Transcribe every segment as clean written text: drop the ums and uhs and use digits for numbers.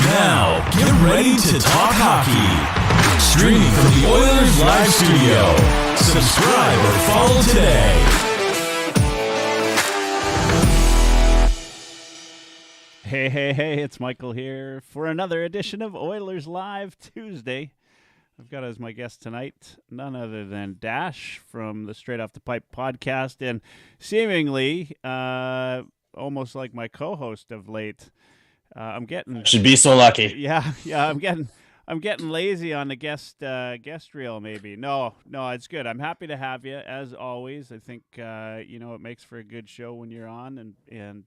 Now, get ready to talk hockey. Streaming from the Oilers Live Studio. Subscribe or follow today. Hey, it's Michael here for another edition of Oilers Live Tuesday. I've got as my guest tonight none other than Dash from the Straight Off the Pipe podcast, and seemingly almost like my co-host of late. I'm getting should be so lucky. Yeah. I'm getting lazy on the guest reel. Maybe no, it's good. I'm happy to have you as always. I think it makes for a good show when you're on, and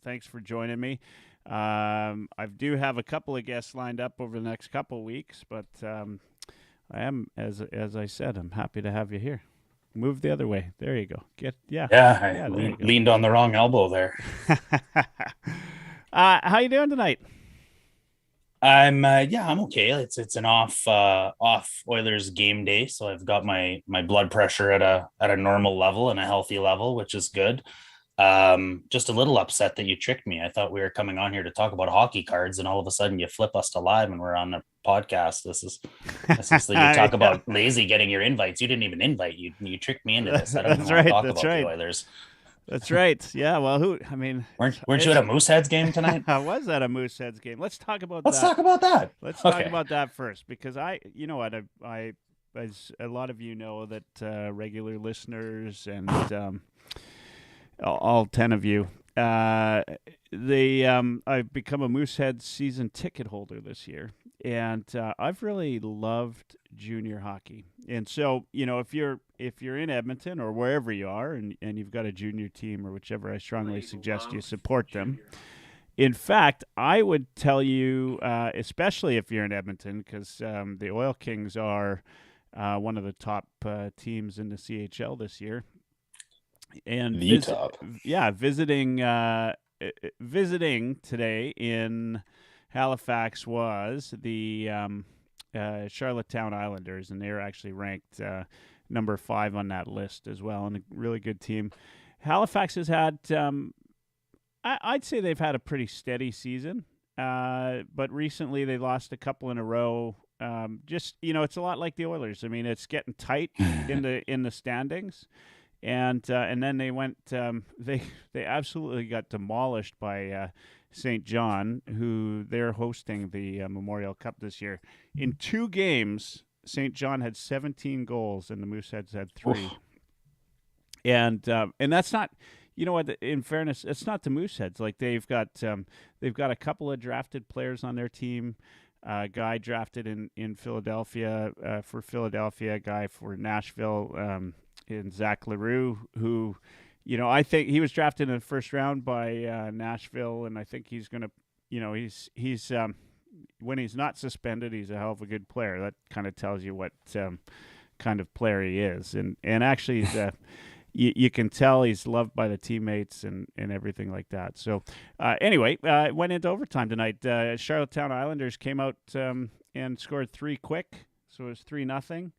thanks for joining me. I do have a couple of guests lined up over the next couple of weeks, but I am, as I said, I'm happy to have you here. Move the other way. There you go. I leaned on the wrong elbow there. How you doing tonight? I'm okay. It's an off Oilers game day, so I've got my blood pressure at a normal level and a healthy level, which is good. Just a little upset that you tricked me. I thought we were coming on here to talk about hockey cards, and all of a sudden you flip us to live and we're on a podcast. This is you talk about lazy getting your invites. You didn't even invite. You tricked me into this. I don't want to talk about the Oilers. That's right. Yeah. Well, weren't you at a Mooseheads game tonight? I was at a Mooseheads game. Let's talk about that. Talk about that. Let's talk about that first, because I as a lot of you know, that regular listeners and all 10 of you, I've become a Mooseheads season ticket holder this year, and I've really loved junior hockey. And so, if you're in Edmonton or wherever you are, and you've got a junior team or whichever, I strongly suggest you support them. In fact, I would tell you, especially if you're in Edmonton, because the Oil Kings are one of the top teams in the CHL this year. And visiting today in Halifax was the Charlottetown Islanders, and they're actually ranked number 5 on that list as well, and a really good team. Halifax has had, I'd say they've had a pretty steady season, but recently they lost a couple in a row. It's a lot like the Oilers. I mean, it's getting tight in the standings. And then they went. They absolutely got demolished by St. John, who they're hosting the Memorial Cup this year. In 2 games, St. John had 17 goals, and the Mooseheads had 3. Oof. And that's not. You know what? In fairness, it's not the Mooseheads. Like they've got a couple of drafted players on their team. A guy drafted in Philadelphia for Philadelphia. A guy for Nashville. In Zach LaRue, who, I think he was drafted in the first round by Nashville, and I think he's going to, he's when he's not suspended, he's a hell of a good player. That kind of tells you what kind of player he is, and actually, he's you can tell he's loved by the teammates and everything like that. So, anyway, went into overtime tonight. Charlottetown Islanders came out and scored 3 quick, so it was 3-0.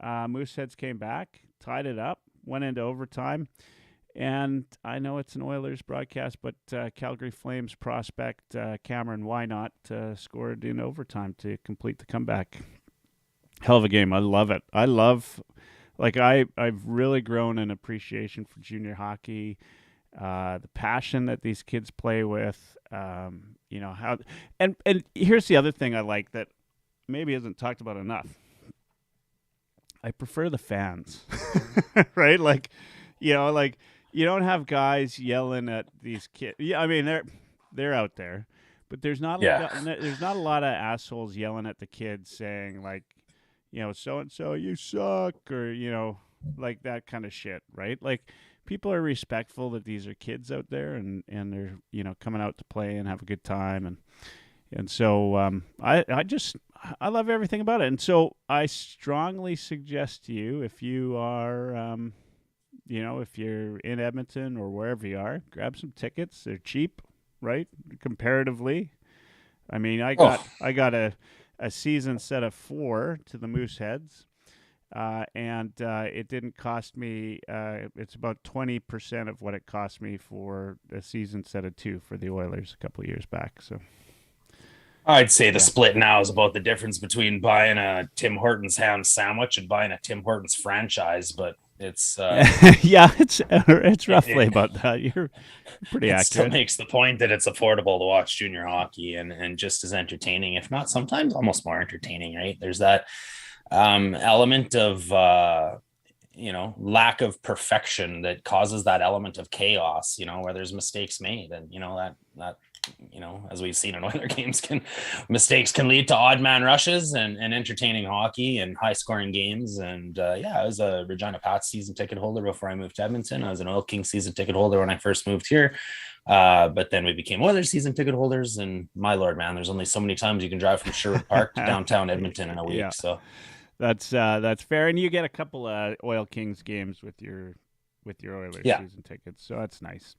Mooseheads came back, tied it up, went into overtime, and I know it's an Oilers broadcast, but Calgary Flames prospect Cameron Wynot scored in overtime to complete the comeback. Hell of a game. I love it. I've really grown an appreciation for junior hockey, the passion that these kids play with, and here's the other thing I like that maybe isn't talked about enough. I prefer the fans, right? You don't have guys yelling at these kids. Yeah, I mean they're out there, but there's not a lot of assholes yelling at the kids saying so and so you suck, or like that kind of shit, right? Like people are respectful that these are kids out there and they're coming out to play and have a good time, and so I love everything about it. And so I strongly suggest to you, if you are, if you're in Edmonton or wherever you are, grab some tickets. They're cheap, right? Comparatively. I mean, I got a season set of 4 to the Mooseheads, and it didn't cost me, it's about 20% of what it cost me for a season set of 2 for the Oilers a couple of years back. So I'd say the split now is about the difference between buying a Tim Hortons ham sandwich and buying a Tim Hortons franchise, but it's yeah, it's roughly about that. You're pretty accurate. Still makes the point that it's affordable to watch junior hockey and just as entertaining, if not sometimes almost more entertaining, right? There's that element of lack of perfection that causes that element of chaos, where there's mistakes made, and that as we've seen in Oiler games, mistakes can lead to odd man rushes and entertaining hockey and high scoring games. And I was a Regina Pats season ticket holder before I moved to Edmonton. I was an Oil Kings season ticket holder when I first moved here. But then we became Oilers season ticket holders, and my Lord, man, there's only so many times you can drive from Sherwood Park to downtown Edmonton in a week. Yeah. So that's fair. And you get a couple of Oil Kings games with your Oilers season tickets. So that's nice.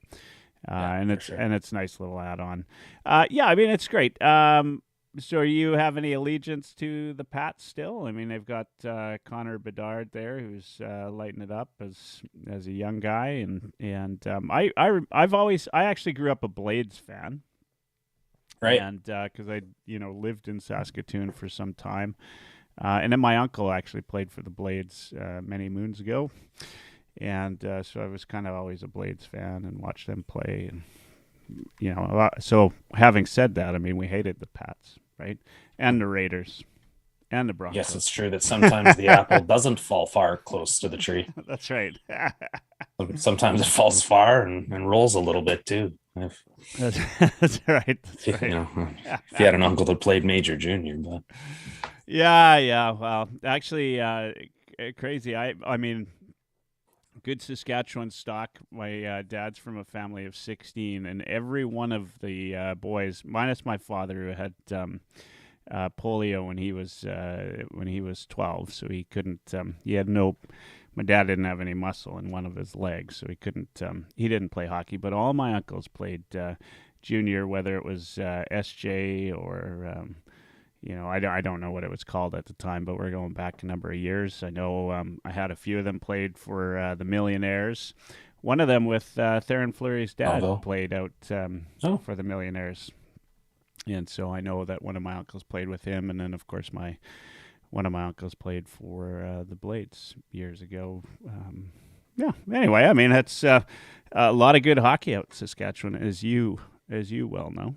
And it's nice little add-on. I mean, it's great. So you have any allegiance to the Pats still? I mean, they've got Connor Bedard there, who's lighting it up as a young guy, and I actually grew up a Blades fan, right? And because I lived in Saskatoon for some time, and then my uncle actually played for the Blades many moons ago. And so I was kind of always a Blades fan and watched them play. And, so having said that, I mean, we hated the Pats, right? And the Raiders and the Broncos. Yes, it's true that sometimes the apple doesn't fall far close to the tree. That's right. Sometimes it falls far and rolls a little bit too. That's right. That's right. If you had an uncle that played major junior, but yeah. Well, actually, crazy. I mean, good Saskatchewan stock. My dad's from a family of 16, and every one of the boys, minus my father, who had polio when he was 12, so he couldn't. He had no. My dad didn't have any muscle in one of his legs, so he couldn't. He didn't play hockey, but all my uncles played junior, whether it was SJ or. I don't know what it was called at the time, but we're going back a number of years. I know I had a few of them played for the Millionaires. One of them with Theron Fleury's dad played out for the Millionaires. And so I know that one of my uncles played with him. And then, of course, one of my uncles played for the Blades years ago. Anyway, I mean, that's a lot of good hockey out in Saskatchewan, as you well know.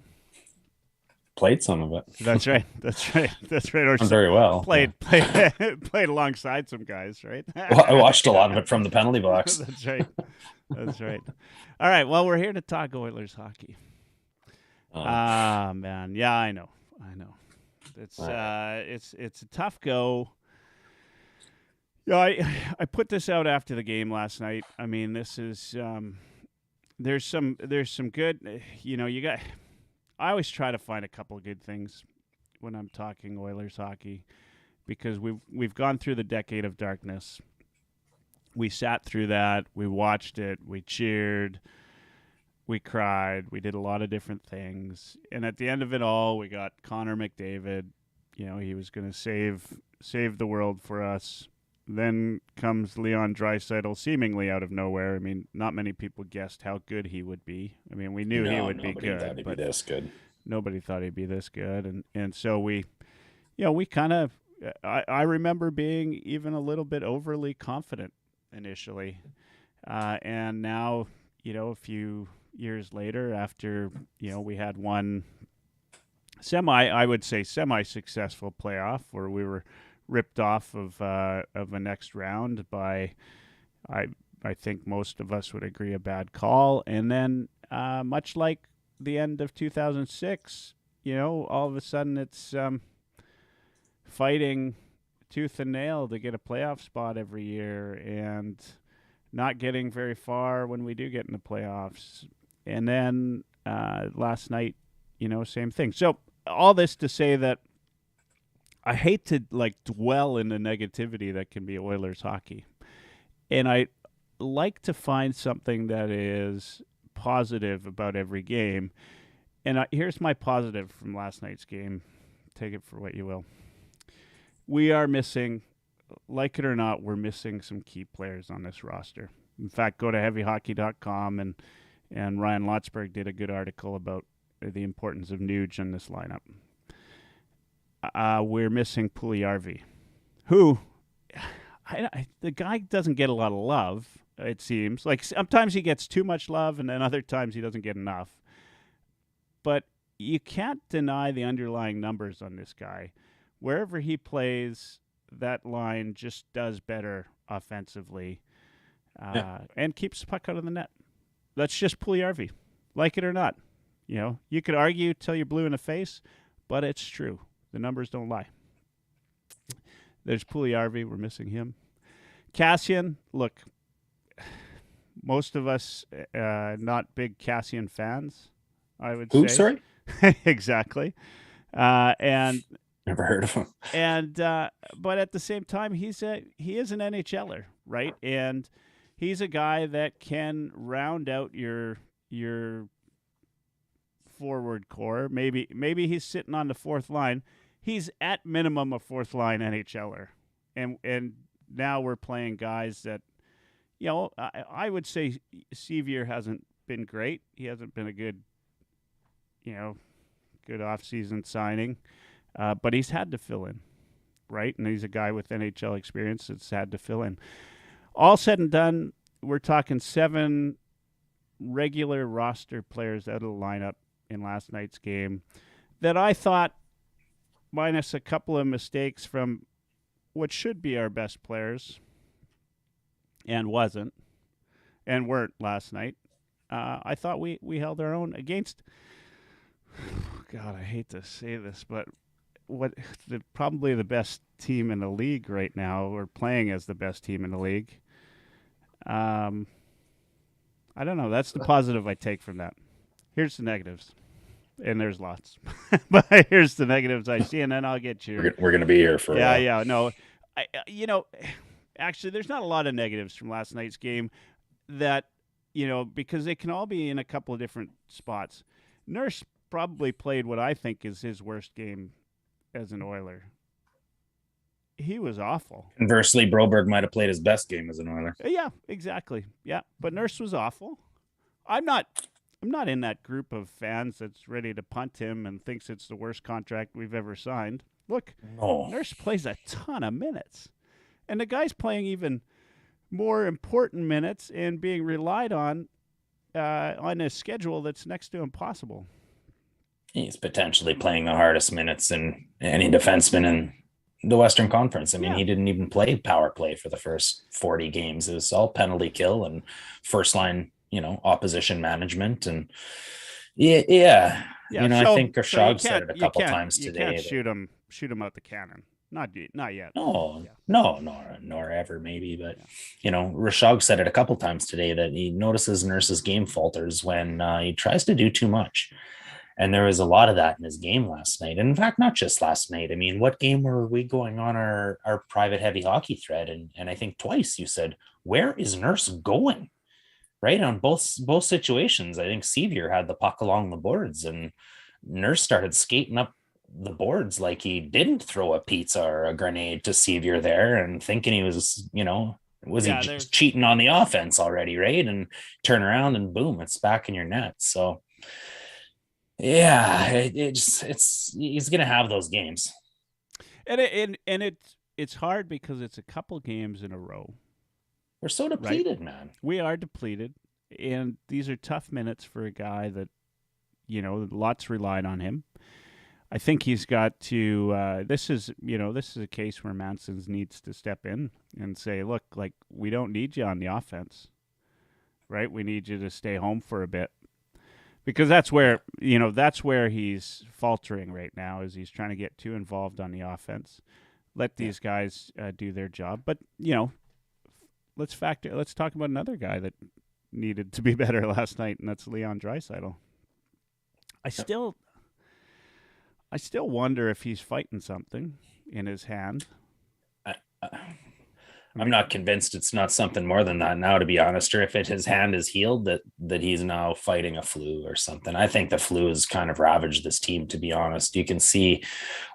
Played some of it. That's right. Or very well. Played alongside some guys, right? Well, I watched a lot of it from the penalty box. That's right. All right. Well, we're here to talk Oilers hockey. Man. Yeah, I know. It's a tough go. Yeah, I put this out after the game last night. I mean, this is there's some good. You got. I always try to find a couple of good things when I'm talking Oilers hockey, because we've gone through the decade of darkness. We sat through that. We watched it. We cheered. We cried. We did a lot of different things. And at the end of it all, we got Connor McDavid. He was going to save the world for us. Then comes Leon Draisaitl, seemingly out of nowhere. I mean, not many people guessed how good he would be. I mean, we knew he would be good. Thought he'd be this good. Nobody thought he'd be this good. And so we kind of, I remember being even a little bit overly confident initially. And now, a few years later, after, we had one semi-successful playoff where we were ripped off of a next round by, I think most of us would agree, a bad call. And then much like the end of 2006, all of a sudden it's fighting tooth and nail to get a playoff spot every year and not getting very far when we do get in the playoffs. And then last night, same thing. So all this to say that I hate to dwell in the negativity that can be Oilers hockey. And I like to find something that is positive about every game. And here's my positive from last night's game. Take it for what you will. We are missing, like it or not, we're missing some key players on this roster. In fact, go to heavyhockey.com and Ryan Lotzberg did a good article about the importance of Nuge in this lineup. we're missing Puljujarvi, who the guy doesn't get a lot of love. It seems like sometimes he gets too much love, and then other times he doesn't get enough. But you can't deny the underlying numbers on this guy. Wherever he plays, that line just does better offensively, and keeps the puck out of the net. That's just Puljujarvi, like it or not. You know, you could argue till you're blue in the face, but it's true. The numbers don't lie. There's Puljujarvi. We're missing him. Kassian, look, most of us not big Kassian fans, I would say. Who, sorry? Exactly. And never heard of him. And but at the same time, he is an NHLer, right? And he's a guy that can round out your forward core. Maybe he's sitting on the fourth line. He's at minimum a fourth line NHLer. And now we're playing guys that, you know, I would say Sevier hasn't been great. He hasn't been a good off-season signing. But he's had to fill in, right? And he's a guy with NHL experience that's had to fill in. All said and done, we're talking 7 regular roster players out of the lineup in last night's game that I thought, minus a couple of mistakes from what should be our best players and weren't last night, I thought we held our own against, God, I hate to say this, but probably the best team in the league right now, or playing as the best team in the league. I don't know. That's the positive I take from that. Here's the negatives, and there's lots. But here's the negatives I see, and then I'll get you. We're going to be here for a while. Yeah. No, actually, there's not a lot of negatives from last night's game that, because they can all be in a couple of different spots. Nurse probably played what I think is his worst game as an Oiler. He was awful. Conversely, Broberg might have played his best game as an Oiler. Yeah, exactly. Yeah, but Nurse was awful. I'm not in that group of fans that's ready to punt him and thinks it's the worst contract we've ever signed. Look, Nurse plays a ton of minutes, and the guy's playing even more important minutes and being relied on a schedule that's next to impossible. He's potentially playing the hardest minutes in any defenseman in the Western Conference. I mean, He didn't even play power play for the first 40 games. It was all penalty kill and first line, opposition management. And I think Gershog said it a couple times today. You can't shoot him out the cannon. Not yet. No, nor ever maybe. But, Gershog said it a couple times today that he notices Nurse's game falters when he tries to do too much. And there was a lot of that in his game last night. And in fact, not just last night. I mean, what game were we going on our private heavy hockey thread? And I think twice you said, where is Nurse going? Right? On both situations, I think Sevier had the puck along the boards and Nurse started skating up the boards like he didn't throw a pizza or a grenade to Sevier there and thinking he was, he just cheating on the offense already, right? And turn around and boom, it's back in your net. So yeah, he's gonna have those games, and it's hard because it's a couple games in a row. We're so depleted, right? Man. We are depleted, and these are tough minutes for a guy that lots relied on him. I think he's got to. This is a case where Mansons needs to step in and say, look, like we don't need you on the offense, right? We need you to stay home for a bit. Because that's where he's faltering right now, is he's trying to get too involved on the offense. Let these guys do their job. But, let's talk about another guy that needed to be better last night, and that's Leon Draisaitl. I still wonder if he's fighting something in his hand. I'm not convinced it's not something more than that now, to be honest, or if his hand is healed, that he's now fighting a flu or something. I think the flu has kind of ravaged this team, to be honest. You can see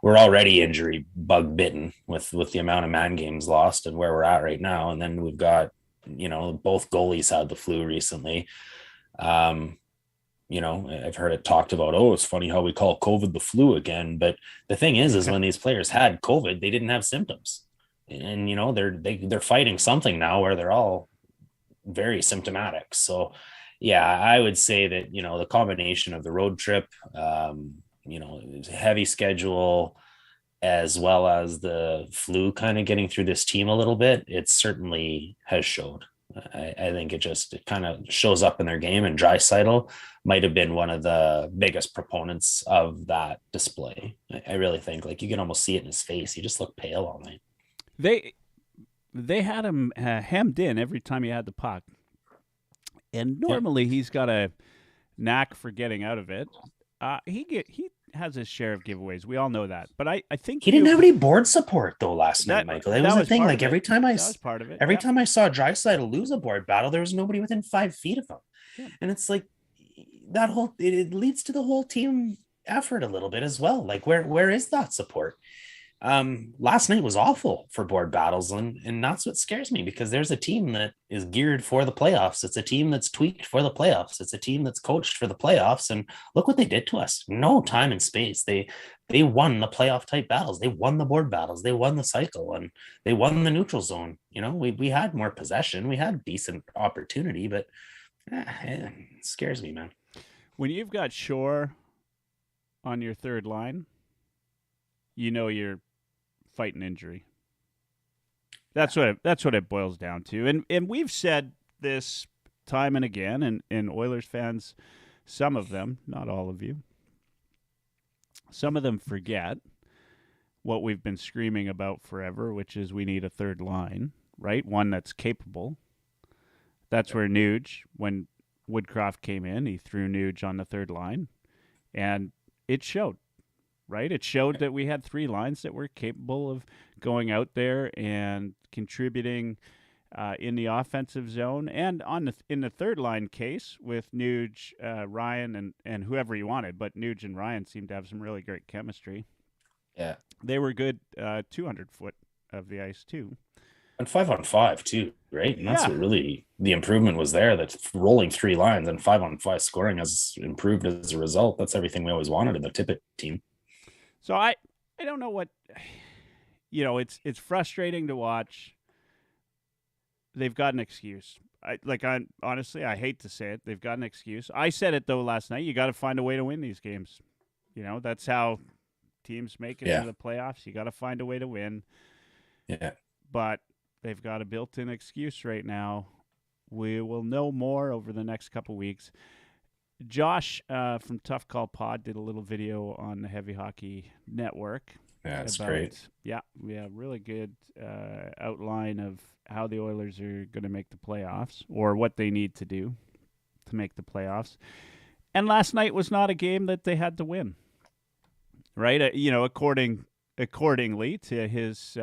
we're already injury bug bitten with the amount of man games lost and where we're at right now. And then we've got, both goalies had the flu recently. I've heard it talked about, oh, it's funny how we call COVID the flu again. But the thing is when these players had COVID, they didn't have symptoms. And, they're fighting something now where they're all very symptomatic. So, yeah, I would say that, the combination of the road trip, heavy schedule, as well as the flu kind of getting through this team a little bit, it certainly has showed. I think it kind of shows up in their game, and Draisaitl might have been one of the biggest proponents of that display. I really think, like, you can almost see it in his face. He just looked pale all night. They had him hemmed in every time he had the puck, and normally he's got a knack for getting out of it. He has his share of giveaways. We all know that. But I think he didn't have any board support though last night, Michael. That was the thing. Like every time I saw Draisaitl lose a board battle, there was nobody within 5 feet of him. Yeah. And it's like it leads to the whole team effort a little bit as well. Like where is that support? Last night was awful for board battles, and that's what scares me, because there's a team that is geared for the playoffs. It's a team that's tweaked for the playoffs. It's a team that's coached for the playoffs, and look what they did to us. No time and space. They won the playoff type battles. They won the board battles. They won the cycle, and they won the neutral zone. We had more possession. We had decent opportunity, but it scares me, man. When you've got Shore on your third line, you're fighting injury. That's what it boils down to. And we've said this time and again, and Oilers fans, some of them, not all of you, some of them forget what we've been screaming about forever, which is we need a third line, right? One that's capable. That's where Nuge, when Woodcroft came in, he threw Nuge on the third line, and it showed. Right, it showed that we had 3 lines that were capable of going out there and contributing in the offensive zone, and in the third line case with Nuge, Ryan, and whoever you wanted. But Nuge and Ryan seemed to have some really great chemistry. Yeah, they were good 200 foot of the ice too, and 5-on-5 too, right? And that's what really the improvement was there. That rolling 3 lines and 5-on-5 scoring has improved as a result. That's everything we always wanted in the Tippett team. So I don't know what, it's frustrating to watch. They've got an excuse. Honestly, I hate to say it. They've got an excuse. I said it though last night. You got to find a way to win these games. That's how teams make it into the playoffs. You got to find a way to win. Yeah. But they've got a built-in excuse right now. We will know more over the next couple weeks. Josh from Tough Call Pod did a little video on the Heavy Hockey Network. Yeah, that's great. Yeah, really good outline of how the Oilers are going to make the playoffs, or what they need to do to make the playoffs. And last night was not a game that they had to win, right? Accordingly to his,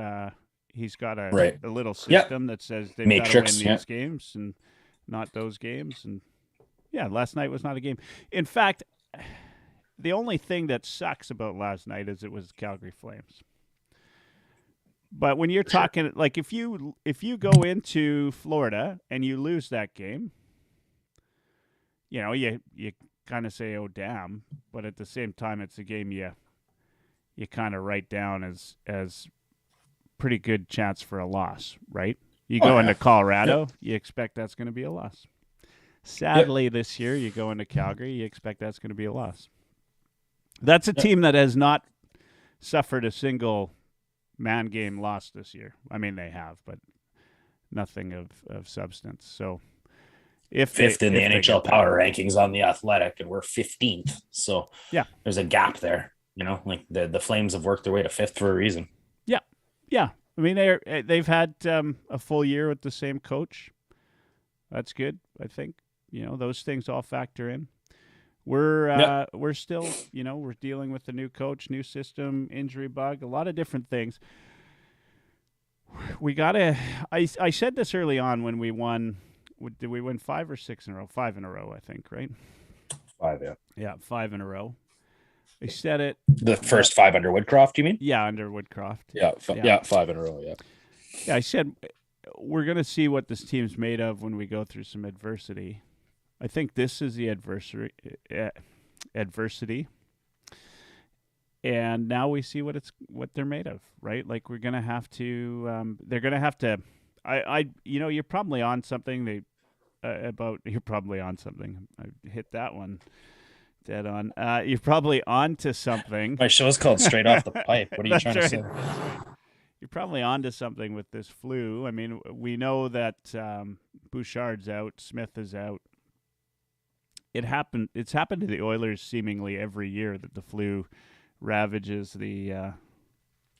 he's got a little system that says they've got to win these games and not those games, and yeah, last night was not a game. In fact, the only thing that sucks about last night is it was Calgary Flames. But when you're talking, like if you go into Florida and you lose that game, you kind of say, "Oh damn!" But at the same time, it's a game you kind of write down as pretty good chance for a loss, right? You go into Colorado, you expect that's going to be a loss. Sadly, this year, you go into Calgary, you expect that's going to be a loss. That's a team that has not suffered a single man game loss this year. I mean, they have, but nothing of substance. So, fifth in the NHL power rankings on the Athletic, and we're 15th. So, there's a gap there. Like the Flames have worked their way to 5th for a reason. Yeah. I mean, they've had a full year with the same coach. That's good, I think. Those things all factor in. We're still, we're dealing with the new coach, new system, injury bug, a lot of different things. We gotta. I said this early on when we won. Did we win 5 or 6 in a row? 5 in a row, I think, right? 5, yeah. Yeah, 5 in a row. I said it. The first 5 under Woodcroft, you mean? Yeah, under Woodcroft. Yeah, 5 in a row, yeah. Yeah, I said we're going to see what this team's made of when we go through some adversity. I think this is the adversity. And now we see what they're made of, right? Like we're gonna have to. They're gonna have to. You're probably on something. You're probably on something. I hit that one dead on. You're probably on to something. My show's called Straight Off the Pipe. What are you trying to say? You're probably on to something with this flu. I mean, we know that Bouchard's out, Smith is out. It's happened to the Oilers seemingly every year that the flu ravages the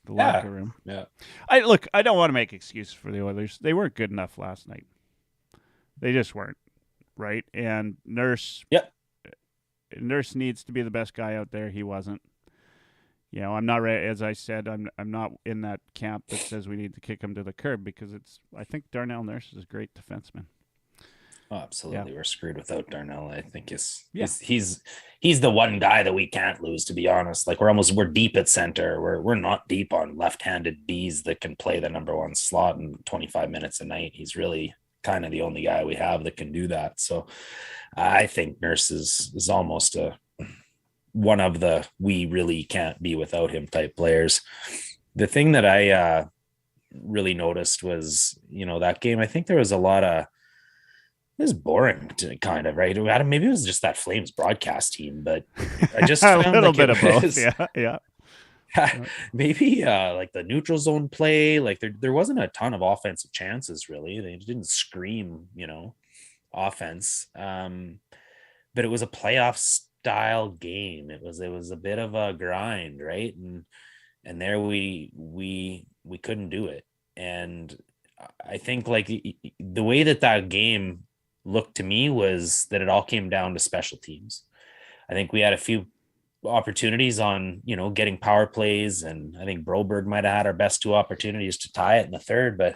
locker room. Yeah. I don't want to make excuses for the Oilers. They weren't good enough last night. They just weren't, right? And Nurse needs to be the best guy out there. He wasn't. I'm not ready. As I said, I'm not in that camp that says we need to kick him to the curb because I think Darnell Nurse is a great defenseman. Oh, absolutely. Yeah. We're screwed without Darnell. I think he's the one guy that we can't lose, to be honest. Like we're deep at center. We're not deep on left-handed Bs that can play the number one slot in 25 minutes a night. He's really kind of the only guy we have that can do that. So I think Nurse is almost one of the we really can't be without him type players. The thing that I really noticed was, that game, I think there was a lot of, it was boring to kind of, right? Maybe it was just that Flames broadcast team, but I just a little bit of both. Yeah. Maybe like the neutral zone play, like there wasn't a ton of offensive chances really. They didn't scream, offense. But it was a playoff style game. It was a bit of a grind, right? And there we couldn't do it. And I think like the way that game looked to me was that it all came down to special teams. I think we had a few opportunities on, getting power plays, and I think Broberg might have had our best two opportunities to tie it in the third, but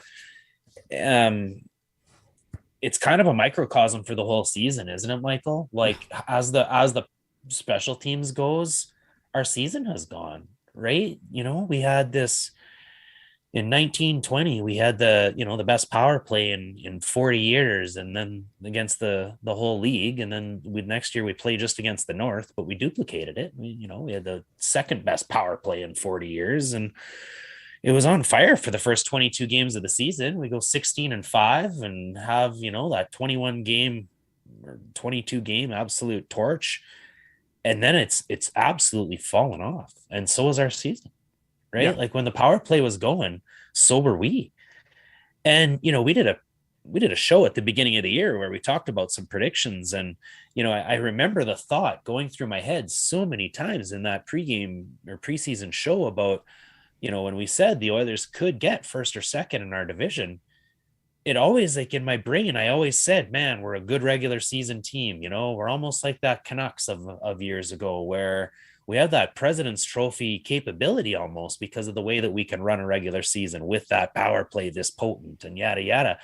it's kind of a microcosm for the whole season, isn't it, Michael? Like as the special teams goes, our season has gone, right? We had this in 1920, we had the best power play in 40 years, and then against the whole league. And then next year we played just against the North, but we duplicated it. We had the second best power play in 40 years, and it was on fire for the first 22 games of the season. We go 16-5 and have, that 21 game or 22 game absolute torch. And then it's absolutely fallen off. And so is our season. Right. Yeah. Like when the power play was going, so were we. And, we did a show at the beginning of the year where we talked about some predictions. And, I remember the thought going through my head so many times in that pregame or preseason show about, when we said the Oilers could get first or second in our division, it always, like in my brain, I always said, man, we're a good regular season team. We're almost like that Canucks of years ago where we have that President's Trophy capability almost because of the way that we can run a regular season with that power play this potent and yada, yada.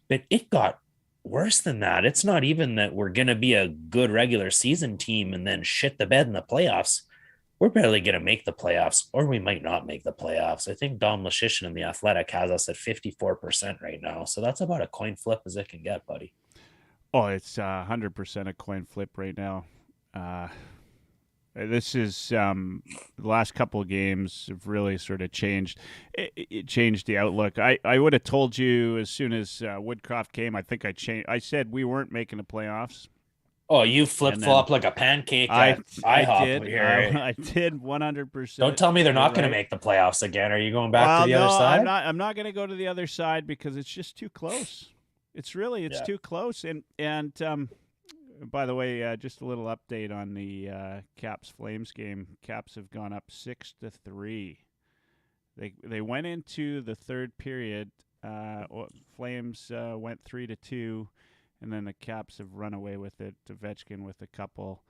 But it got worse than that. It's not even that we're going to be a good regular season team and then shit the bed in the playoffs. We're barely going to make the playoffs, or we might not make the playoffs. I think Dom Lucian in The Athletic has us at 54% right now. So that's about a coin flip as it can get, buddy. Oh, it's 100% a coin flip right now. This is the last couple of games have really sort of changed. It changed the outlook. I would have told you as soon as Woodcroft came. I think I said we weren't making the playoffs. Oh, you flip-flop like a pancake at IHOP here. I did 100%. Don't tell me they're not going to make the playoffs again. Are you going back to the other side? I'm not going to go to the other side because it's just too close. It's too close. And by the way, just a little update on the Caps Flames game. Caps have gone up 6-3. They went into the third period. Flames went 3-2. And then the Caps have run away with it. Ovechkin with a couple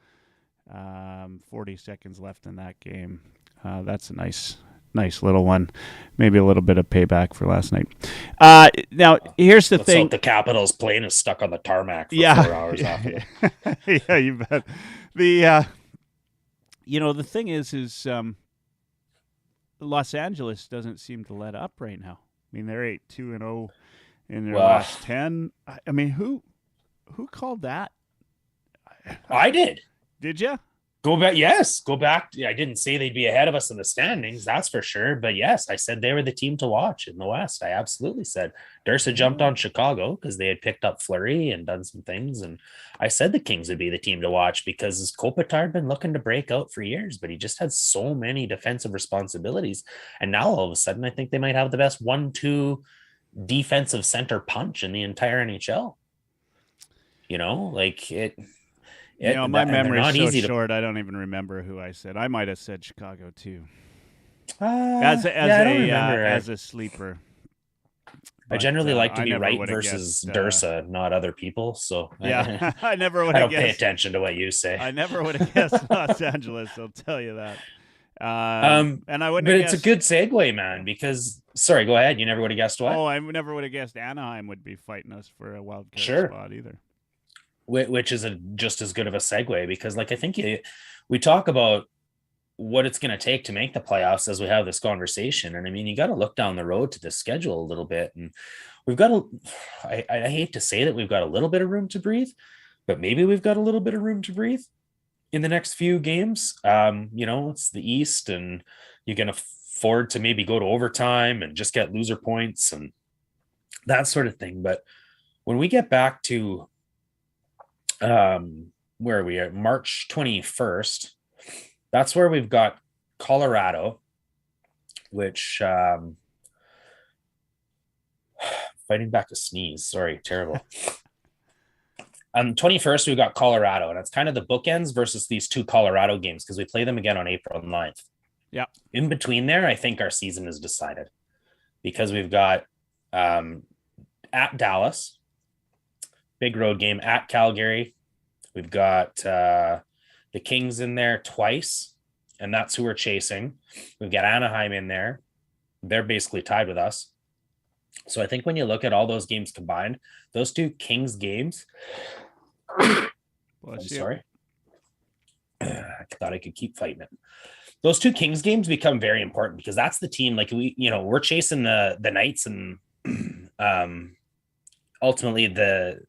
40 seconds left in that game. That's a nice little one. Maybe a little bit of payback for last night. Now, here's the thing. The Capitals plane is stuck on the tarmac for 4 hours after. Yeah, you bet. The thing is Los Angeles doesn't seem to let up right now. I mean, they're 8-2-0 in their last 10. I mean, who called that? I did. Did you? Go back. Yes, go back. I didn't say they'd be ahead of us in the standings. That's for sure. But yes, I said they were the team to watch in the West. I absolutely said. Dursa jumped on Chicago because they had picked up Fleury and done some things. And I said the Kings would be the team to watch because Kopitar had been looking to break out for years, but he just had so many defensive responsibilities. And now all of a sudden, I think they might have the best 1-2 defensive center punch in the entire NHL. Like it. My memory is so short. I don't even remember who I said. I might have said Chicago too. As a sleeper. I generally like to be right versus Dursa, not other people. So yeah, I never would have guessed. I don't pay attention to what you say. I never would have guessed Los Angeles. I'll tell you that. And I wouldn't. But it's a good segue, man. Because sorry, go ahead. You never would have guessed what? Oh, I never would have guessed Anaheim would be fighting us for a wild card spot either. Which is just as good of a segue because, I think we talk about what it's going to take to make the playoffs as we have this conversation. And I mean, you got to look down the road to the schedule a little bit. And we've got I hate to say that we've got a little bit of room to breathe, but maybe we've got a little bit of room to breathe in the next few games. It's the East and you can afford to maybe go to overtime and just get loser points and that sort of thing. But when we get back to, where are we at? March 21st. That's where we've got Colorado, which fighting back a sneeze. Sorry, terrible. 21st, we've got Colorado, and it's kind of the bookends versus these two Colorado games because we play them again on April 9th. Yeah. In between there, I think our season is decided because we've got at Dallas, big road game, at Calgary. We've got the Kings in there twice, and that's who we're chasing. We've got Anaheim in there. They're basically tied with us. So I think when you look at all those games combined, those two Kings games, I'm sorry. I thought I could keep fighting it. Those two Kings games become very important because that's the team. We're chasing the Knights and ultimately the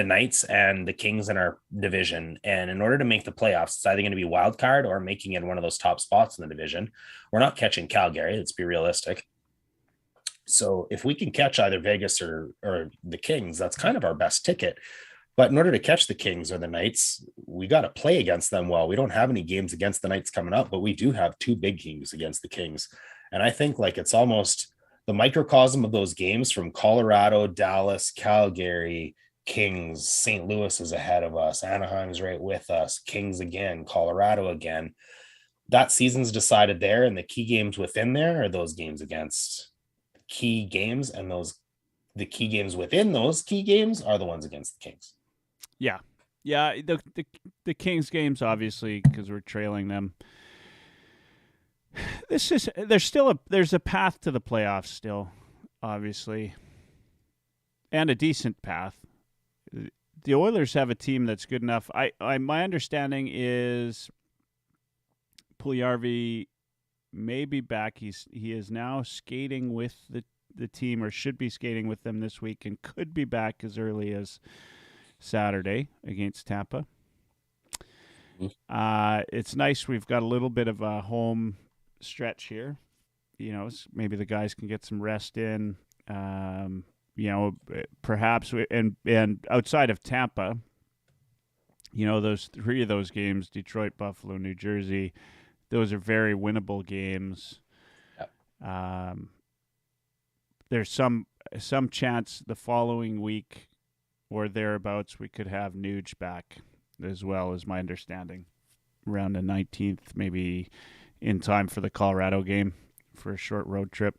Knights and the Kings in our division. And in order to make the playoffs, it's either going to be wild card or making it one of those top spots in the division. We're not catching Calgary. Let's be realistic. So if we can catch either Vegas or the Kings, that's kind of our best ticket. But in order to catch the Kings or the Knights, we got to play against them well. We don't have any games against the Knights coming up, but we do have two big games against the Kings. And I think it's almost the microcosm of those games from Colorado, Dallas, Calgary, Kings, St. Louis is ahead of us. Anaheim's right with us. Kings again, Colorado again. That season's decided there, and the key games within there are those games against key games, and the key games within those key games are the ones against the Kings. Yeah. The Kings games, obviously, because we're trailing them. There's a path to the playoffs still, obviously, and a decent path. The Oilers have a team that's good enough. My understanding is Puljujarvi may be back. He is now skating with the team, or should be skating with them this week, and could be back as early as Saturday against Tampa. It's nice we've got a little bit of a home stretch here. Maybe the guys can get some rest in. Perhaps and outside of Tampa, those three of those games, Detroit, Buffalo, New Jersey, those are very winnable games. Yep. There's some chance the following week or thereabouts we could have Nuge back as well, as my understanding, around the 19th, maybe in time for the Colorado game for a short road trip.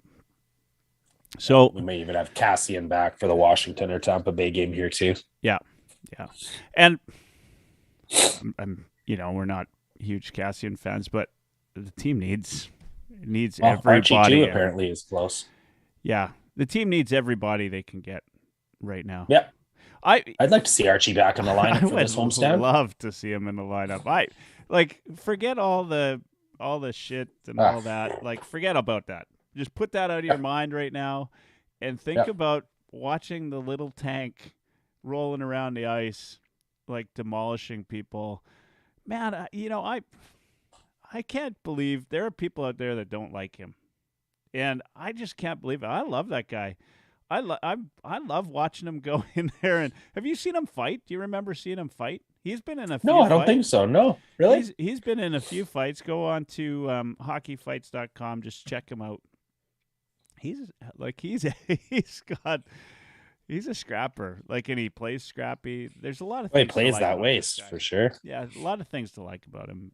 So we may even have Cassian back for the Washington or Tampa Bay game here too. Yeah. And we're not huge Cassian fans, but the team needs everybody. Archie too apparently is close. Yeah, the team needs everybody they can get right now. Yeah, I'd like to see Archie back in the lineup for this homestand. I would love to see him in the lineup. Forget all the shit and all that. Forget about that. Just put that out of your mind right now and think about watching the little tank rolling around the ice like demolishing people. Man, I can't believe there are people out there that don't like him, and I just can't believe it. I love that guy. I love watching him go in there. And have you seen him fight? Do you remember seeing him fight? He's been in a few No, I don't fights. think so. No, really? He's been in a few fights. Go on to hockeyfights.com. Just check him out. He's a scrapper. Like, and he plays scrappy. There's a lot of things. He plays to like that about way this guy. for sure. Yeah, a lot of things to like about him.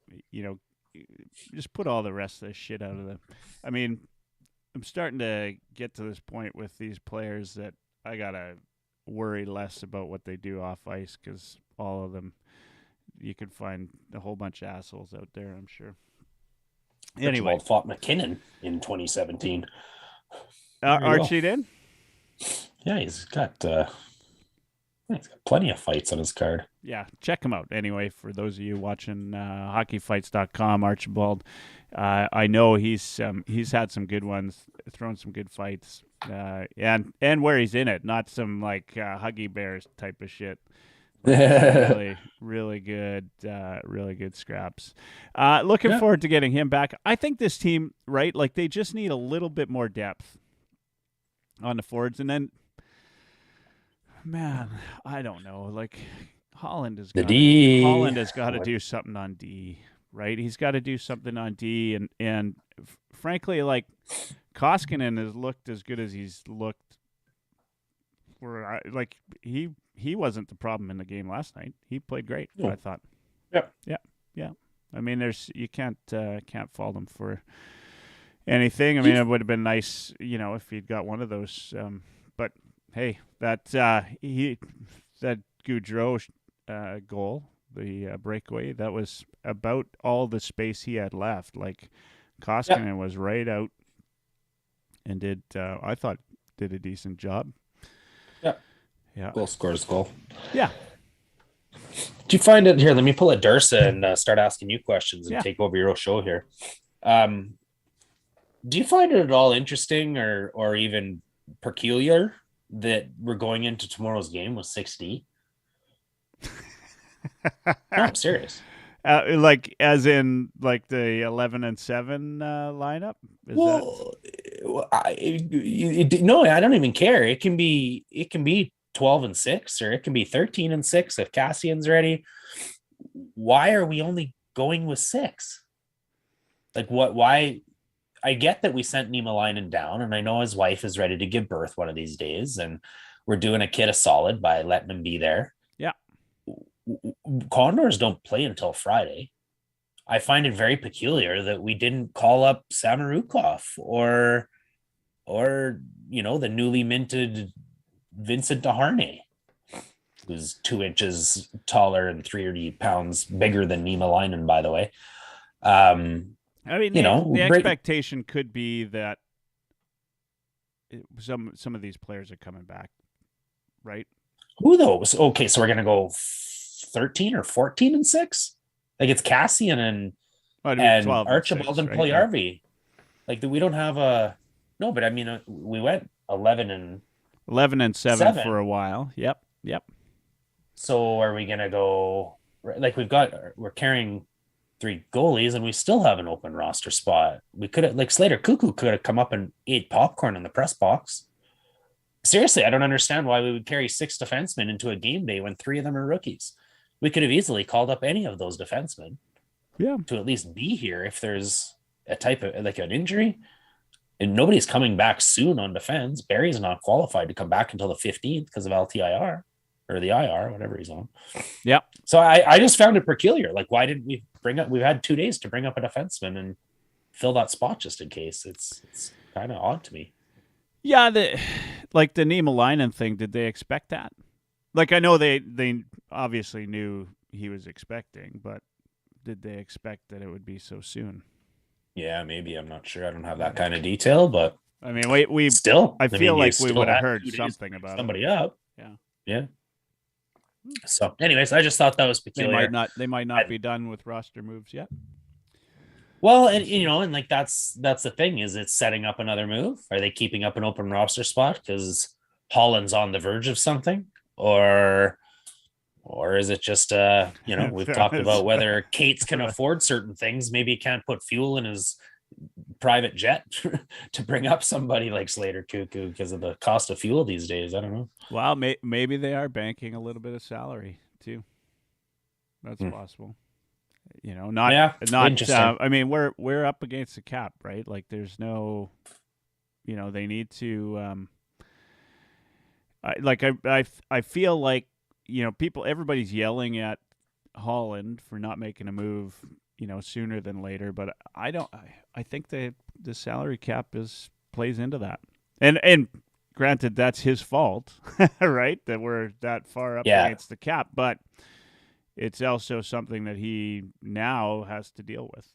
Just put all the rest of the shit out of them. I mean, I'm starting to get to this point with these players that I gotta worry less about what they do off ice, because all of them, you can find a whole bunch of assholes out there, I'm sure. Anyway, Archibald fought McKinnon in 2017. Archie did? Yeah, he's got plenty of fights on his card. Yeah, check him out. Anyway, for those of you watching hockeyfights.com, Archibald, I know he's had some good ones, thrown some good fights, and where he's in it, not some like Huggy Bears type of shit. Really, really good scraps. Looking forward to getting him back. I think this team, right, like they just need a little bit more depth on the forwards, and then, man, I don't know. Like Holland has got to do something on D, right? He's got to do something on D, and frankly, like Koskinen has looked as good as he's looked. Like he wasn't the problem in the game last night. He played great. I thought. Yeah. I mean, you can't fault him for anything. I mean, it would have been nice, if he'd got one of those. But hey, that Gaudreau goal, the breakaway, that was about all the space he had left. Like Koskinen was right out and did a decent job. Yeah. Goal scores goal. Yeah. Do you find it here? Let me pull a Dursa and start asking you questions and take over your show here. Do you find it at all interesting or even peculiar that we're going into tomorrow's game with 6D? No, I'm serious. Like as in like the 11-7 lineup? No, I don't even care. It can be 12-6, or it can be 13-6 if Cassian's ready. Why are we only going with 6? Like what? Why? I get that we sent Niemelainen down, and I know his wife is ready to give birth one of these days, and we're doing a kid a solid by letting him be there. Yeah. Condors don't play until Friday. I find it very peculiar that we didn't call up Samorukov or the newly minted Vincent DeHarnay, who's 2 inches taller and 30 pounds bigger than Niemelainen, by the way. I mean, the expectation could be that some of these players are coming back, right? Who those? Okay, so we're gonna go 13 or 14-6. Like it's Cassian and Archibald and Puljujärvi. Like we don't have no, but I mean we went 11-7 for a while. Yep. So are we gonna go like we're carrying 3 goalies and we still have an open roster spot? We could have, like, Slater Cuckoo could have come up and ate popcorn in the press box. Seriously, I don't understand why we would carry 6 defensemen into a game day when 3 of them are rookies. We could have easily called up any of those defensemen to at least be here if there's a type of like an injury. And nobody's coming back soon on defense. Barry's not qualified to come back until the 15th because of LTIR or the IR, whatever he's on. Yeah. So I just found it peculiar. Like, why didn't we we've had 2 days to bring up a defenseman and fill that spot just in case. It's kind of odd to me. Yeah. The Niemelainen thing, did they expect that? Like, I know they obviously knew he was expecting, but did they expect that it would be so soon? Yeah, maybe. I'm not sure. I don't have that kind of detail, but I mean, we still. I feel like we would have heard something about somebody it. Up. Yeah. So, anyways, I just thought that was peculiar. They might not be done with roster moves yet. Well, and like that's the thing, is it's setting up another move. Are they keeping up an open roster spot because Holland's on the verge of something, or Or is it just, we've talked about whether Cates can afford certain things. Maybe he can't put fuel in his private jet to bring up somebody like Slater Cuckoo because of the cost of fuel these days. I don't know. Well, maybe they are banking a little bit of salary too. That's possible. Not interesting. I mean, we're up against the cap, right? Like, there's no, they need to. I feel like everybody's yelling at Holland for not making a move, sooner than later. But I think the salary cap plays into that, and granted, that's his fault, right? That we're that far up against the cap, but it's also something that he now has to deal with,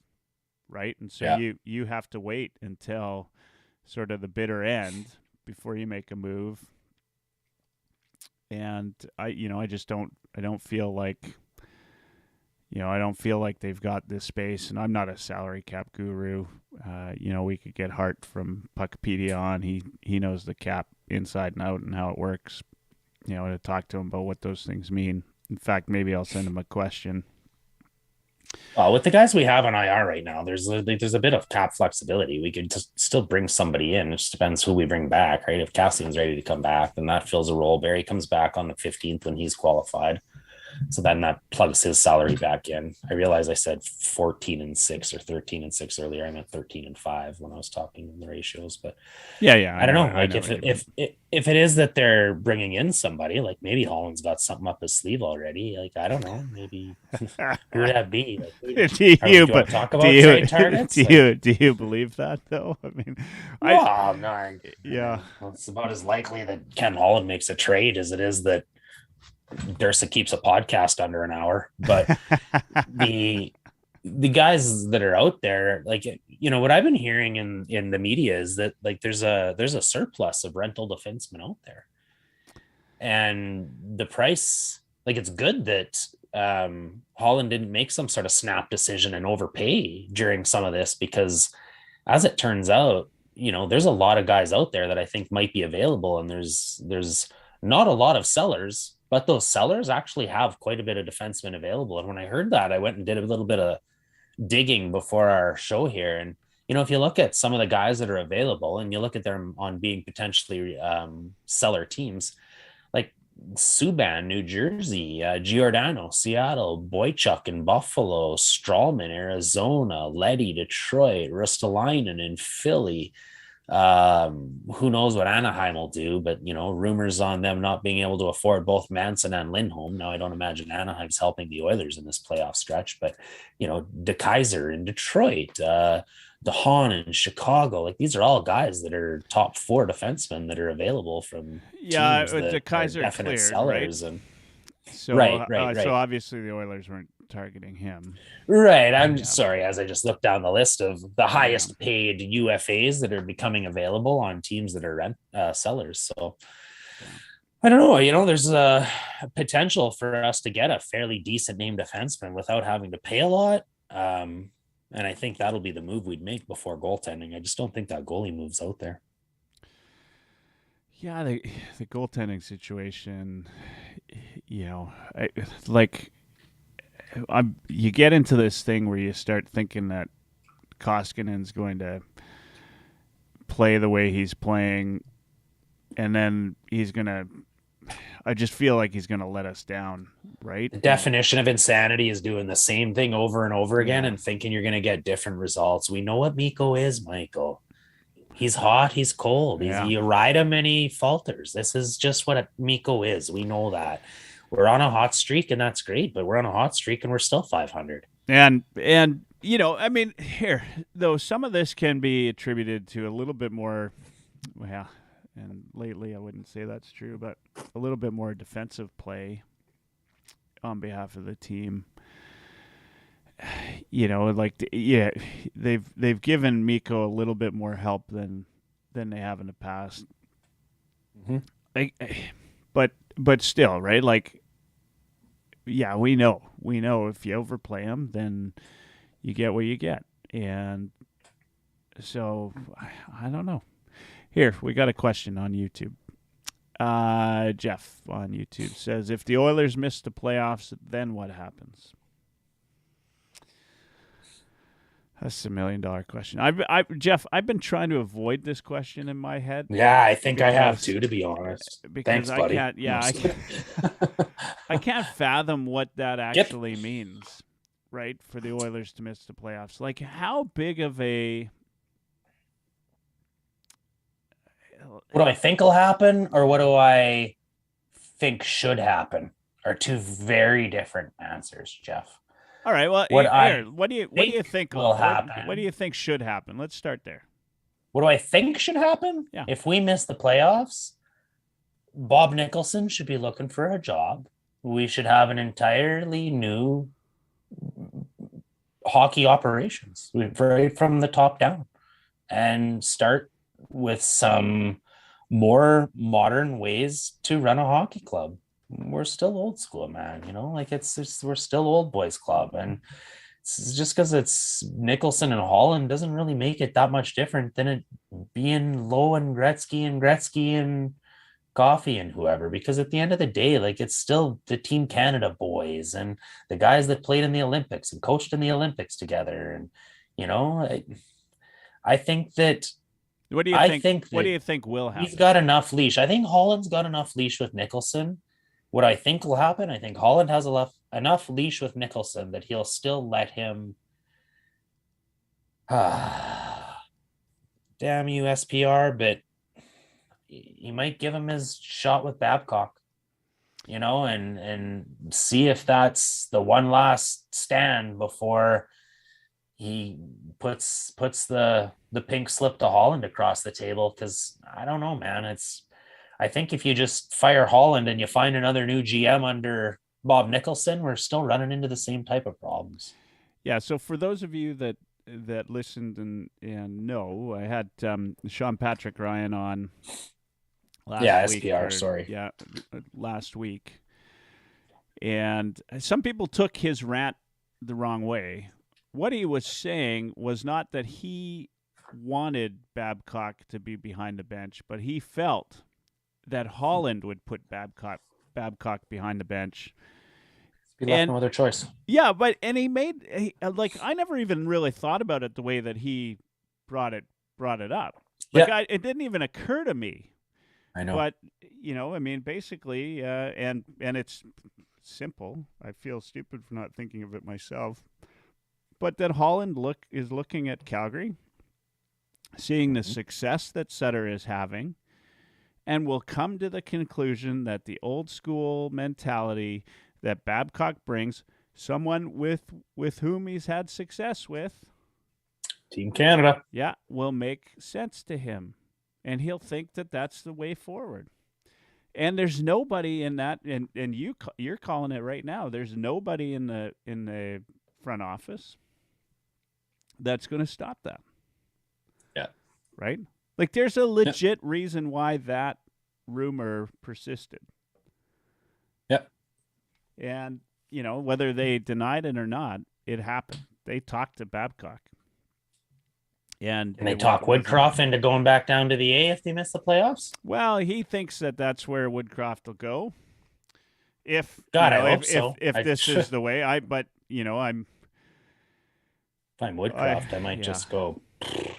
right? And so you have to wait until sort of the bitter end before you make a move. And I don't feel like they've got this space. And I'm not a salary cap guru. We could get Hart from Puckpedia on. He knows the cap inside and out and how it works. To talk to him about what those things mean. In fact, maybe I'll send him a question. Well, with the guys we have on IR right now, there's a bit of cap flexibility. We could just still bring somebody in. It just depends who we bring back, right? If Cassian's ready to come back, then that fills a role. Barry comes back on the 15th when he's qualified. So then that plugs his salary back in. I realize I said 14-6 or 13-6 earlier. I meant 13-5 when I was talking in the ratios. But yeah, I don't know. Like if it is that they're bringing in somebody, like maybe Holland's got something up his sleeve already. Like I don't know. Maybe who would that be? Like, talk about trade targets? Do you believe that though? I mean, no. Yeah, well, it's about as likely that Ken Holland makes a trade as it is that Dursa keeps a podcast under an hour. But the guys that are out there, like, what I've been hearing in the media is that like there's a surplus of rental defensemen out there, and the price, like, it's good that Holland didn't make some sort of snap decision and overpay during some of this, because as it turns out, there's a lot of guys out there that I think might be available, and there's not a lot of sellers. But those sellers actually have quite a bit of defensemen available. And when I heard that, I went and did a little bit of digging before our show here. And, if you look at some of the guys that are available and you look at them on being potentially seller teams, like Subban, New Jersey, Giordano, Seattle, Boychuk in Buffalo, Strawman, Arizona, Leddy, Detroit, Ristolainen in Philly. Who knows what Anaheim will do, but rumors on them not being able to afford both Manson and Lindholm. Now, I don't imagine Anaheim's helping the Oilers in this playoff stretch, but De Kaiser in Detroit, DeHaan in Chicago, like these are all guys that are top 4 defensemen that are available from teams that De Kaiser are definite cleared, sellers, right? and So, right. So obviously the Oilers weren't targeting him. Right. I'm sorry, as I just looked down the list of the highest paid UFAs that are becoming available on teams that are sellers. So I don't know, there's a potential for us to get a fairly decent name defenseman without having to pay a lot. And I think that'll be the move we'd make before goaltending. I just don't think that goalie move's out there. Yeah, the goaltending situation, you get into this thing where you start thinking that Koskinen's going to play the way he's playing, and then I just feel like he's going to let us down, right? The definition of insanity is doing the same thing over and over again and thinking you're going to get different results. We know what Mikko is, Michael. He's hot, he's cold. You ride him and he falters. This is just what Mikko is. We know that. We're on a hot streak, and that's great, but we're on a hot streak and we're still 500. And I mean, here, though, some of this can be attributed to a little bit more, and lately I wouldn't say that's true, but a little bit more defensive play on behalf of the team. They've given Mikko a little bit more help than they have in the past. Mm-hmm. But still, right? Like, yeah, we know if you overplay him, then you get what you get, and so I don't know. Here, we got a question on YouTube. Jeff on YouTube says, if the Oilers miss the playoffs, then what happens? That's $1 million question. Jeff, I've been trying to avoid this question in my head. Yeah, I think I have too, to be honest. Because Thanks, buddy. I can't fathom what that actually means, right? For the Oilers to miss the playoffs. Like, how big of a... What do I think will happen, or what do I think should happen, are two very different answers, Jeff. All right. Well, what do you think will happen? What do you think should happen? Let's start there. What do I think should happen? Yeah. If we miss the playoffs, Bob Nicholson should be looking for a job. We should have an entirely new hockey operations, right from the top down, and start with some more modern ways to run a hockey club. We're still old school, man. We're still old boys club, and it's just because it's Nicholson and Holland doesn't really make it that much different than it being Lowe and Gretzky and Coffey and whoever. Because at the end of the day, like, it's still the Team Canada boys and the guys that played in the Olympics and coached in the Olympics together. And I think that. What do you think will happen? He's got enough leash. I think Holland's got enough leash with Nicholson. What I think will happen, I think Holland has enough leash with Nicholson that he'll still let him. Damn you, SPR, but he might give him his shot with Babcock, and see if that's the one last stand before he puts the pink slip to Holland across the table. Because I don't know, man. I think if you just fire Holland and you find another new GM under Bob Nicholson, we're still running into the same type of problems. Yeah. So for those of you that listened and know, I had Sean Patrick Ryan on last week. SPR, last week. And some people took his rant the wrong way. What he was saying was not that he wanted Babcock to be behind the bench, but he felt that Holland would put Babcock behind the bench. He left no other choice. Yeah, I never even really thought about it the way that he brought it up. It didn't even occur to me. I know. But basically, and it's simple. I feel stupid for not thinking of it myself. But that Holland is looking at Calgary, seeing the success that Sutter is having, and will come to the conclusion that the old school mentality that Babcock brings, someone with whom he's had success with, Team Canada, will make sense to him, and he'll think that that's the way forward. And there's nobody in that, and you're calling it right now. There's nobody in the front office that's going to stop that. Yeah. Right? Like, there's a legit reason why that rumor persisted. Yep. And, whether they denied it or not, it happened. They talked to Babcock. And they talk Woodcroft into going back down to the A if they miss the playoffs? Well, he thinks that that's where Woodcroft will go. If this is the way, I'm if I'm Woodcroft, I might just go,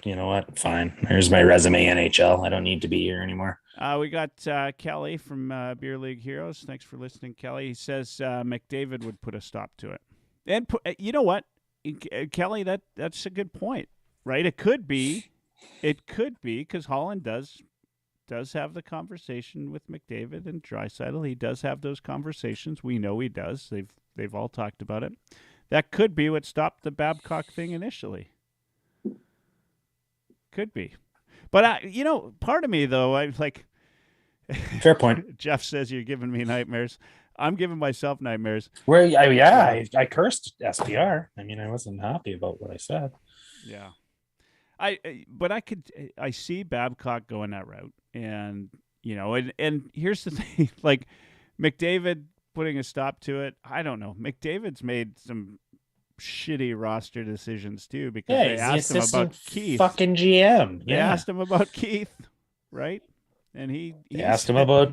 you know what? Fine. Here's my resume, NHL. I don't need to be here anymore. We got Kelly from Beer League Heroes. Thanks for listening, Kelly. He says McDavid would put a stop to it. And you know what, Kelly, that's a good point, right? It could be because Holland does have the conversation with McDavid and Draisaitl. He does have those conversations. We know he does. They've all talked about it. That could be what stopped the Babcock thing initially. Could be. But, part of me, though, I'm like... Fair point. Jeff says you're giving me nightmares. I'm giving myself nightmares. I cursed SPR. I wasn't happy about what I said. Yeah. I see Babcock going that route. And, and here's the thing. Like, McDavid putting a stop to it, I don't know. McDavid's made some shitty roster decisions too, because they asked him about Keith. Fucking GM. They asked him about Keith, right? and he asked him about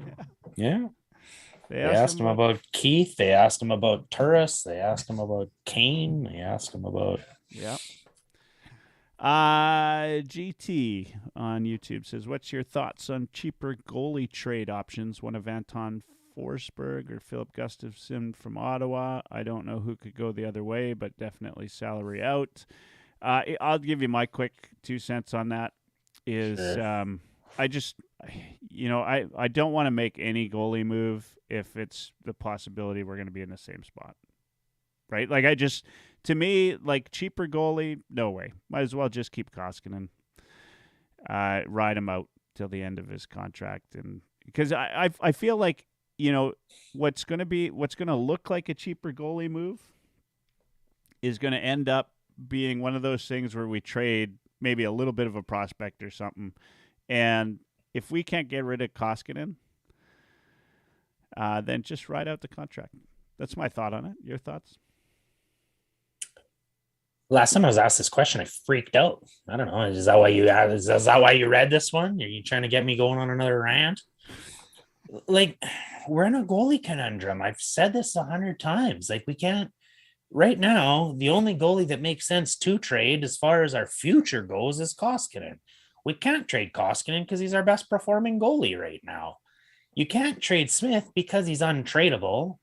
They They asked him about Keith. They asked him about Turris. They asked him about Kane. They asked him about GT on YouTube says, "What's your thoughts on cheaper goalie trade options? One of Anton Forsberg or Philip Gustafsson from Ottawa. I don't know who could go the other way, but definitely salary out." I'll give you my quick 2 cents on that. Sure. I just, I don't want to make any goalie move if it's the possibility we're going to be in the same spot, right? Like to me, like cheaper goalie, no way. Might as well just keep Koskinen, ride him out till the end of his contract, and because I feel like what's going to look like a cheaper goalie move is going to end up being one of those things where we trade maybe a little bit of a prospect or something. And if we can't get rid of Koskinen, then just ride out the contract. That's my thought on it. Your thoughts? Last time I was asked this question, I freaked out. I don't know. Is that why you read this one? Are you trying to get me going on another rant? Like, we're in a goalie conundrum. I've said this 100 times. Like, we can't. Right now, the only goalie that makes sense to trade as far as our future goes is Koskinen. We can't trade Koskinen because he's our best performing goalie right now. You can't trade Smith because he's untradeable.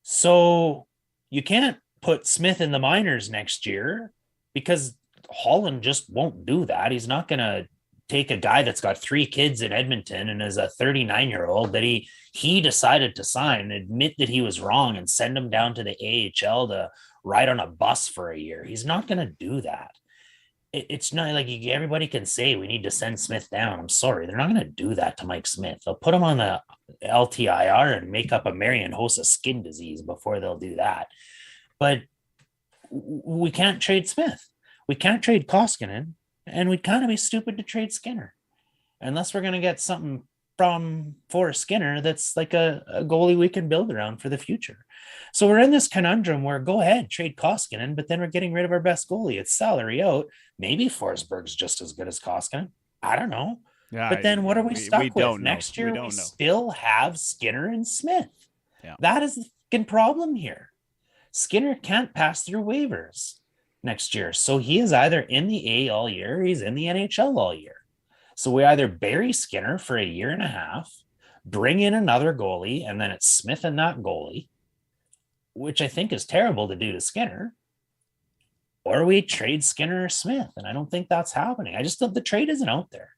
So you can't put Smith in the minors next year because Holland just won't do that. He's not going to take a guy that's got 3 kids in Edmonton and is a 39-year-old that he decided to sign, admit that he was wrong, and send him down to the AHL to ride on a bus for a year. He's not going to do that. It's not like everybody can say we need to send Smith down. I'm sorry. They're not going to do that to Mike Smith. They'll put him on the LTIR and make up a Marion Hossa skin disease before they'll do that. But we can't trade Smith. We can't trade Koskinen, and we'd kind of be stupid to trade Skinner unless we're going to get something for Skinner that's like a goalie we can build around for the future. So we're in this conundrum where go ahead, trade Koskinen, but then we're getting rid of our best goalie. It's salary out. Maybe Forsberg's just as good as Koskinen. I don't know. Yeah, but then what are we stuck with? Next year, we still have Skinner and Smith. Yeah. That is the fucking problem here. Skinner can't pass through waivers next year. So he is either in the A all year or he's in the NHL all year. So we either bury Skinner for a year and a half, bring in another goalie, and then it's Smith and that goalie, which I think is terrible to do to Skinner, or we trade Skinner or Smith. And I don't think that's happening. I just don't, the trade isn't out there.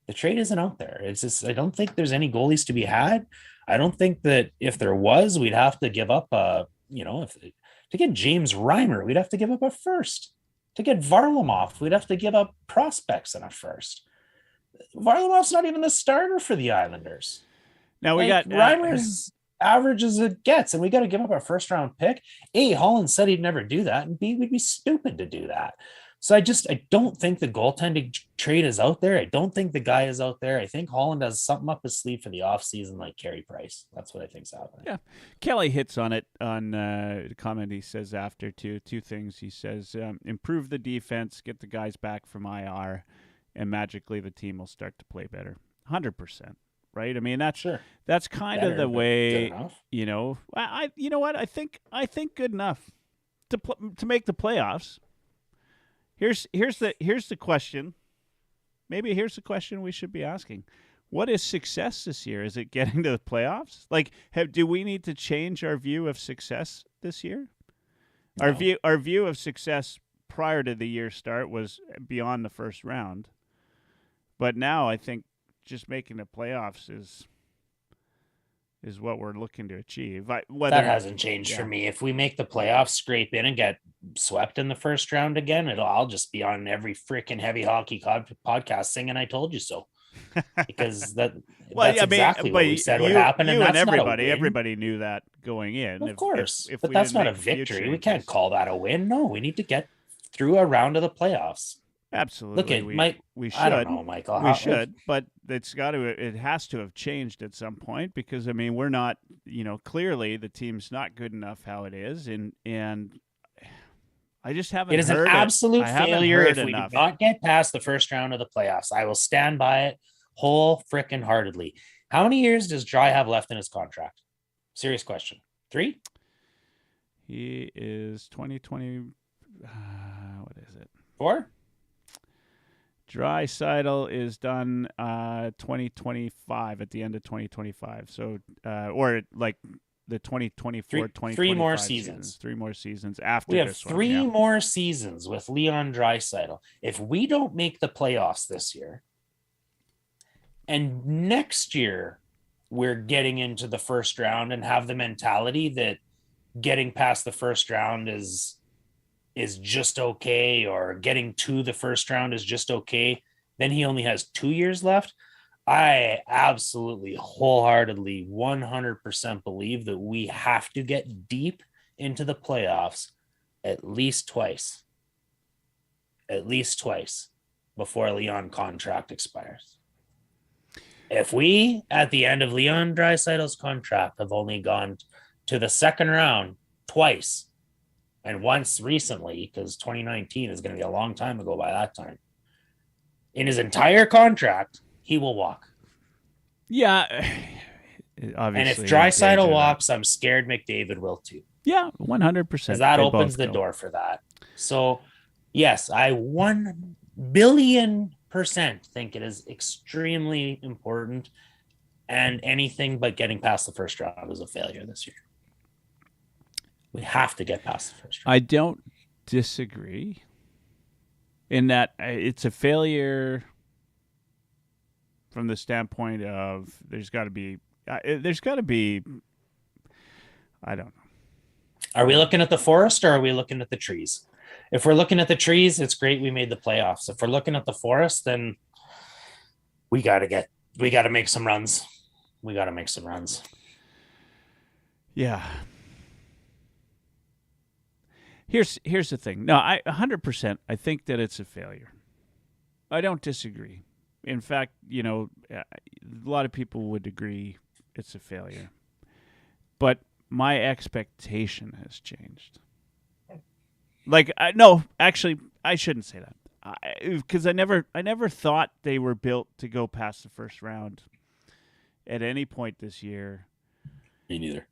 The trade isn't out there. It's just, I don't think there's any goalies to be had. I don't think that if there was, we'd have to give up to get James Reimer, we'd have to give up a first. To get Varlamov, we'd have to give up prospects in a first. Varlamov's not even the starter for the Islanders. Now we got Reimer's average as it gets, and we got to give up our first round pick. A, Holland said he'd never do that, and B, we'd be stupid to do that. So I don't think the goaltending trade is out there. I don't think the guy is out there. I think Holland has something up his sleeve for the offseason, like Carey Price. That's what I think's happening. Yeah. Kelly hits on it on the comment he says after two things. He says, improve the defense, get the guys back from IR, and magically the team will start to play better. 100%. Right? I mean, that's kind of the way, I think good enough to make the playoffs. Here's the question. Maybe here's the question we should be asking. What is success this year? Is it getting to the playoffs? Like, do we need to change our view of success this year? No. Our view of success prior to the year start was beyond the first round. But now I think just making the playoffs is what we're looking to achieve. That hasn't changed for me. If we make the playoffs, scrape in and get swept in the first round again, I'll just be on every freaking heavy hockey podcast singing "I told you so," because that's exactly what we said would happen. And everybody knew that going in. Of course, but that's not a victory. We can't call that a win. No, we need to get through a round of the playoffs. Absolutely. Look, we should. I don't know, Michael. We should, but it has to have changed at some point because, I mean, we're not, clearly the team's not good enough how it is. And I just haven't heard it. It is an absolute failure if we do not get past the first round of the playoffs. I will stand by it whole frickin' heartedly. How many years does Dry have left in his contract? Serious question. 3? He is 2020. What is it? 4? Draisaitl is done 2025, at the end of 2025. So, or like the 2024, 2025 3 more seasons. 3 more seasons after we have this 3 one. more seasons with Leon Draisaitl. If we don't make the playoffs this year, and next year we're getting into the first round and have the mentality that getting past the first round is just okay, or getting to the first round is just okay, then he only has 2 years left. I absolutely wholeheartedly 100% believe that we have to get deep into the playoffs at least twice before Leon contract expires. If we, at the end of Leon Draisaitl's contract, have only gone to the second round twice, and once recently, because 2019 is going to be a long time ago by that time, in his entire contract, he will walk. Yeah. Obviously, and if Draisaitl walks, I'm scared McDavid will too. Yeah, 100%. Because that opens the door for that. So, yes, I 1 billion % think it is extremely important, and anything but getting past the first round is a failure this year. We have to get past the first round. I don't disagree in that it's a failure from the standpoint of there's got to be, I don't know. Are we looking at the forest or are we looking at the trees? If we're looking at the trees, it's great we made the playoffs. If we're looking at the forest, then we got to make some runs. Yeah. Here's the thing. No, I 100%. I think that it's a failure. I don't disagree. In fact, a lot of people would agree it's a failure. But my expectation has changed. No, actually, I shouldn't say that. Because I never thought they were built to go past the first round at any point this year. Me neither.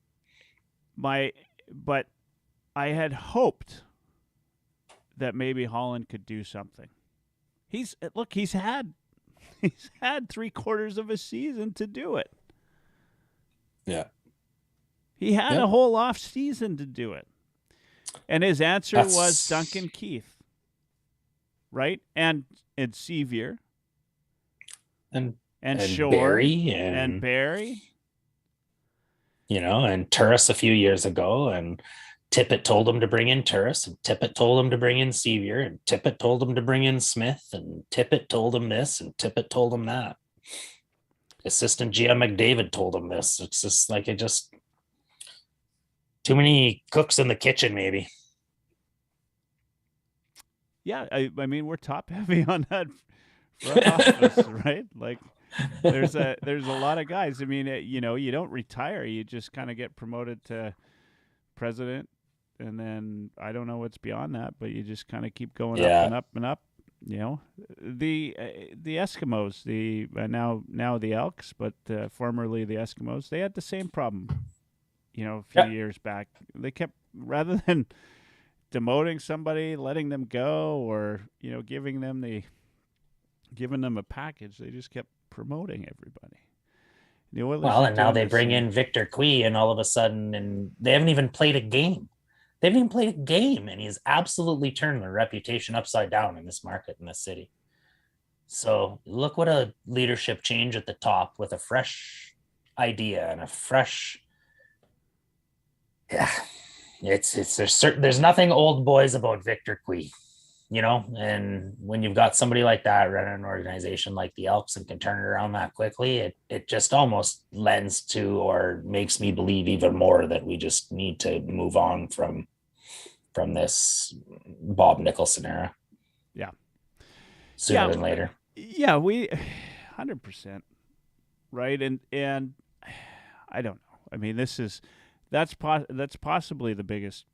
But I had hoped that maybe Holland could do something. He's had 3/4 of a season to do it. Yeah. He had a whole off season to do it. And his answer was Duncan Keith. Right? And Sevier. And Shore. Barry. And Barry. And Turris a few years ago, and Tippett told him to bring in Turris, and Tippett told him to bring in Sevier, and Tippett told him to bring in Smith, and Tippett told him this, and Tippett told him that. Assistant GM McDavid told him this. It's just like too many cooks in the kitchen, maybe. Yeah, I mean, we're top heavy on that front office, right? Like, there's a lot of guys. I mean, you don't retire; you just kind of get promoted to president, and then I don't know what's beyond that, but you just kind of keep going up and up and up. The Eskimos, now the Elks, but formerly the Eskimos, they had the same problem. A few years back, they kept, rather than demoting somebody, letting them go, or giving them a package, they just kept promoting everybody. The Oilers and now they bring in Victor Cui, and all of a sudden, and they haven't even played a game. And he's absolutely turned their reputation upside down in this market, in this city. So look what a leadership change at the top with a fresh idea and a fresh. Yeah, there's nothing old boys about Victor Cui, and when you've got somebody like that running an organization like the Elks and can turn it around that quickly, it just almost lends to, or makes me believe even more, that we just need to move on from this Bob Nicholson era. Yeah. Sooner than later. Yeah, we 100%. Right. And I don't know. I mean, that's possibly the biggest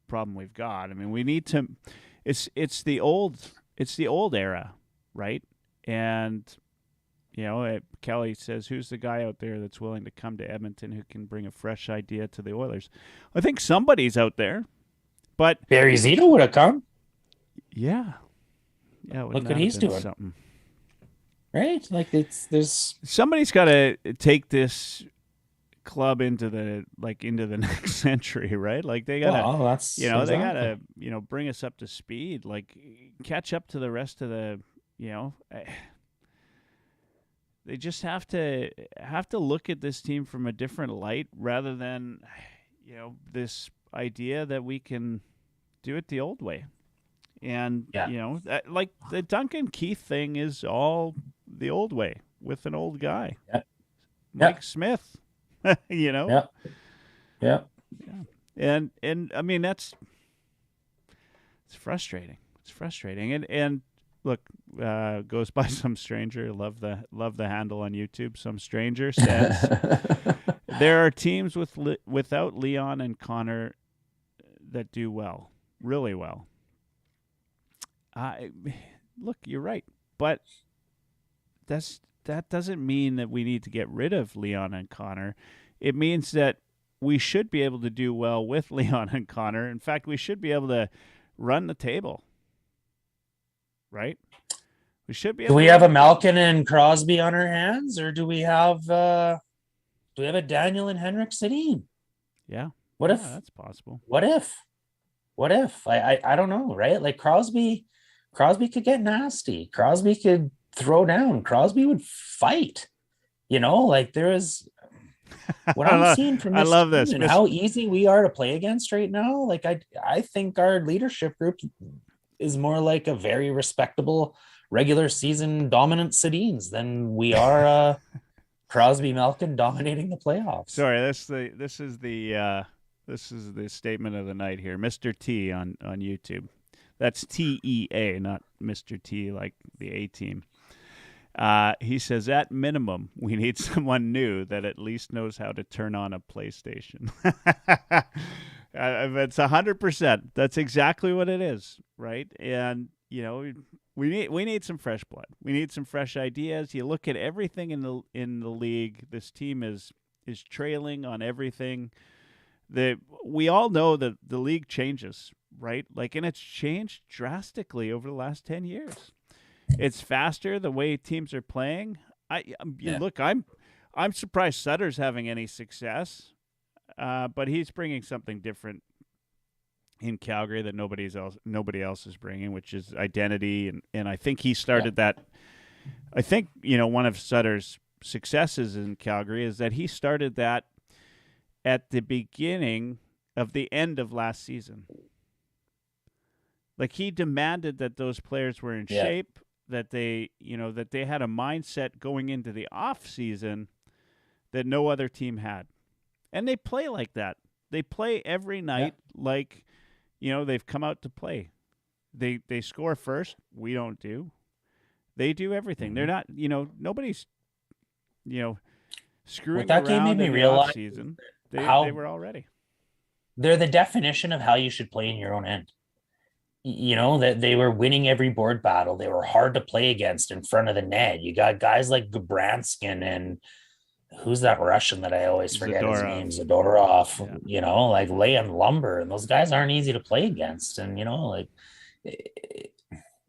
problem we've got. I mean, we need to. It's the old era, right? And Kelly says, who's the guy out there that's willing to come to Edmonton who can bring a fresh idea to the Oilers? I think somebody's out there, but Barry Zito would have come. Yeah. Look what he's doing. Something. Right? Like there's somebody's got to take this club into the next century, right? Like they gotta, they gotta, bring us up to speed, like catch up to the rest of the, they just have to look at this team from a different light rather than, this idea that we can do it the old way. And, like the Duncan Keith thing is all the old way with an old guy. Mike Smith, Yeah. And I mean, it's frustrating. It's frustrating. And look, goes by Some Stranger. Love the handle on YouTube. Some Stranger says there are teams without Leon and Connor that do well, really well. Look, you're right, but that doesn't mean that we need to get rid of Leon and Connor. It means that we should be able to do well with Leon and Connor. In fact, we should be able to run the table, right? We should be. Do we have a Malkin and Crosby on our hands, or do we have a Daniel and Henrik Sedin? Yeah. What if that's possible? What if? I don't know, right? Like Crosby could get nasty. Crosby could throw down. Crosby would fight. Like there is what I'm seeing from this. I love this and how easy we are to play against right now. Like I think our leadership group is more like a very respectable regular season dominant Sedins than we are Crosby Malkin dominating the playoffs. Sorry, this is the statement of the night here. Mr. T on YouTube. That's TEA, not Mr. T like the A team. He says, at minimum, we need someone new that at least knows how to turn on a PlayStation. It's 100%. That's exactly what it is, right? And we need some fresh blood. We need some fresh ideas. You look at everything in the league. This team is trailing on everything. We all know that the league changes, right? And it's changed drastically over the last 10 years. It's faster the way teams are playing. Look, I'm surprised Sutter's having any success, but he's bringing something different in Calgary that nobody else is bringing, which is identity, and I think he started that. I think one of Sutter's successes in Calgary is that he started that at the beginning of the end of last season. Like he demanded that those players were in shape, that they had a mindset going into the off season that no other team had. And they play like that. They play every night like, they've come out to play. They score first. We don't do. They do everything. They're not, nobody's, screwing that game around made me in the realize off season. They were all ready. They're the definition of how you should play in your own end. That they were winning every board battle. They were hard to play against in front of the net. You got guys like Gabranskin and who's that Russian that I always forget his name? Zadorov, like laying lumber. And those guys aren't easy to play against. And,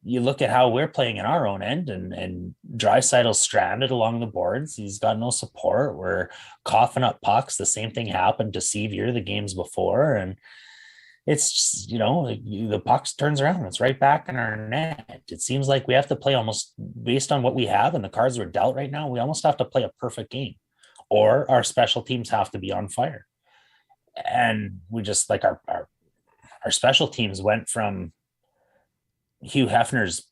you look at how we're playing in our own end and Draisaitl's stranded along the boards. He's got no support. We're coughing up pucks. The same thing happened to Sevier the games before. And it's just, the puck turns around. It's right back in our net. It seems like we have to play almost based on what we have and the cards we're dealt right now. We almost have to play a perfect game, or our special teams have to be on fire. And we just like our special teams went from Hugh Hefner's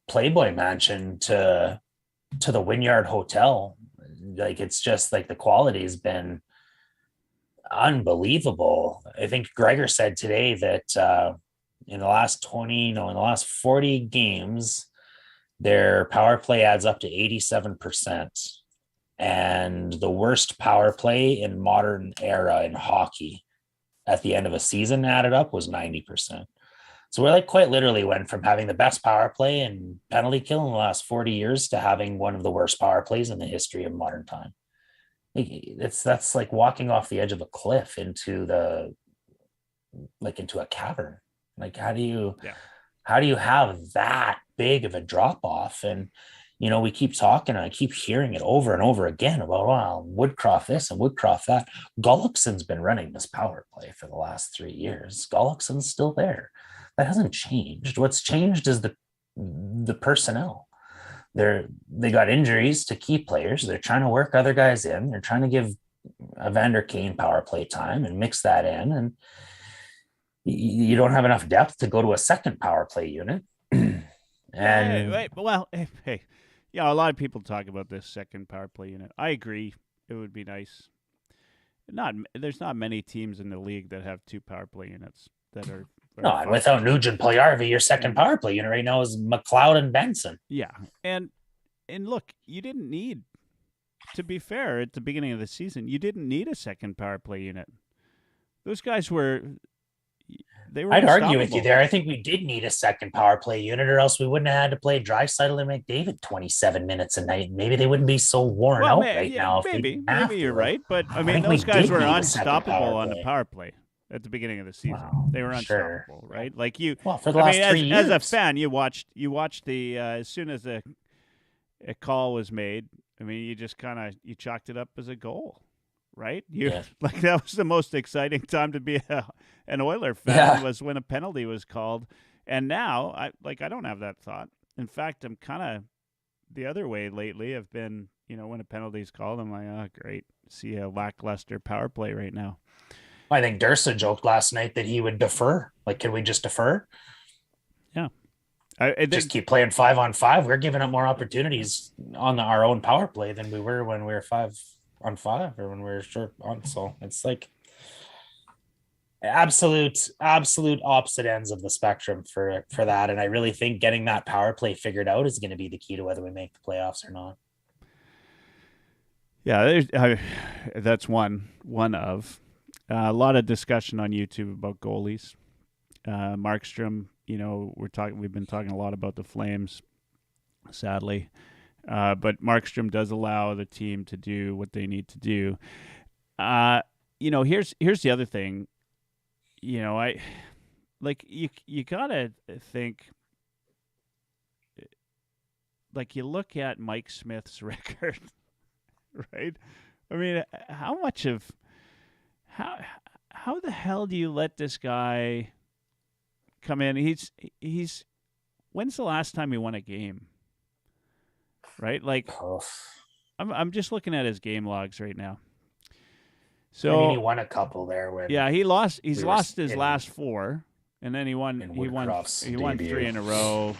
Playboy Mansion to the Wynyard Hotel. Like it's just like the quality has been unbelievable. I think Gregor said today that in the last 40 games, their power play adds up to 87%. And the worst power play in modern era in hockey at the end of a season added up was 90%. So we're like quite literally went from having the best power play and penalty kill in the last 40 years to having one of the worst power plays in the history of modern time. That's like walking off the edge of a cliff into a cavern. Like how do you have that big of a drop off? And we keep talking, and I keep hearing it over and over again about, wow, Woodcroft this and Woodcroft that. Gullickson's been running this power play for the last 3 years. Gullickson's still there. That hasn't changed. What's changed is the personnel. They got injuries to key players. They're trying to work other guys in. They're trying to give Evander Kane power play time and mix that in. And you don't have enough depth to go to a second power play unit. Hey, a lot of people talk about this second power play unit. I agree. It would be nice. There's not many teams in the league that have 2 power play units that are. No, and without Nugent Puljujarvi, your second power play unit right now is McLeod and Benson. Yeah, and look, you didn't need. To be fair, at the beginning of the season, you didn't need a second power play unit. Those guys were. I'd argue with you there. I think we did need a second power play unit, or else we wouldn't have had to play Draisaitl and McDavid 27 minutes a night. Maybe they wouldn't be so worn out now. Maybe you're right, but I mean, those guys were unstoppable on the power play at the beginning of the season. Wow, they were unstoppable, right? Like you. Well, for the last 3 years, as a fan, you watched the as soon as a call was made. I mean, you just you chalked it up as a goal. Right? Like that was the most exciting time to be an Oiler fan was when a penalty was called. And now I don't have that thought. In fact, I'm kind of the other way lately. I've been, when a penalty is called, I'm like, oh, great. See a lackluster power play right now. I think Dursa joked last night that he would defer. Like, can we just defer? Yeah. Just keep playing 5-on-5. We're giving up more opportunities on our own power play than we were when we were 5-on-5 or when we were short on. So it's like absolute opposite ends of the spectrum for that. And I really think getting that power play figured out is going to be the key to whether we make the playoffs or not. Yeah, that's one of a lot of discussion on YouTube about goalies. Markstrom, we've been talking a lot about the Flames, sadly. But Markstrom does allow the team to do what they need to do. Here's the other thing. You gotta think. Like you look at Mike Smith's record, right? I mean, how the hell do you let this guy come in? He's. When's the last time he won a game? Right, like I'm just looking at his game logs right now. So he won a couple there. He's lost his last 4, and then he won 3 in a row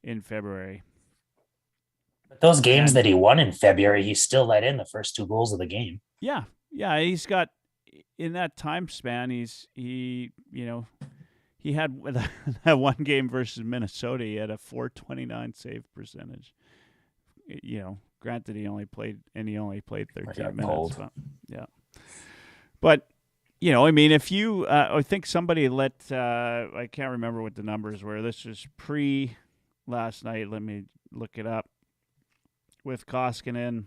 in February. But those games that he won in February, he still let in the first 2 goals of the game. Yeah, he's got in that time span. He had that one game versus Minnesota. He had a .429 save percentage. Granted, he only played 13 minutes. But if you, I think somebody I can't remember what the numbers were. This was pre last night. Let me look it up. With Koskinen,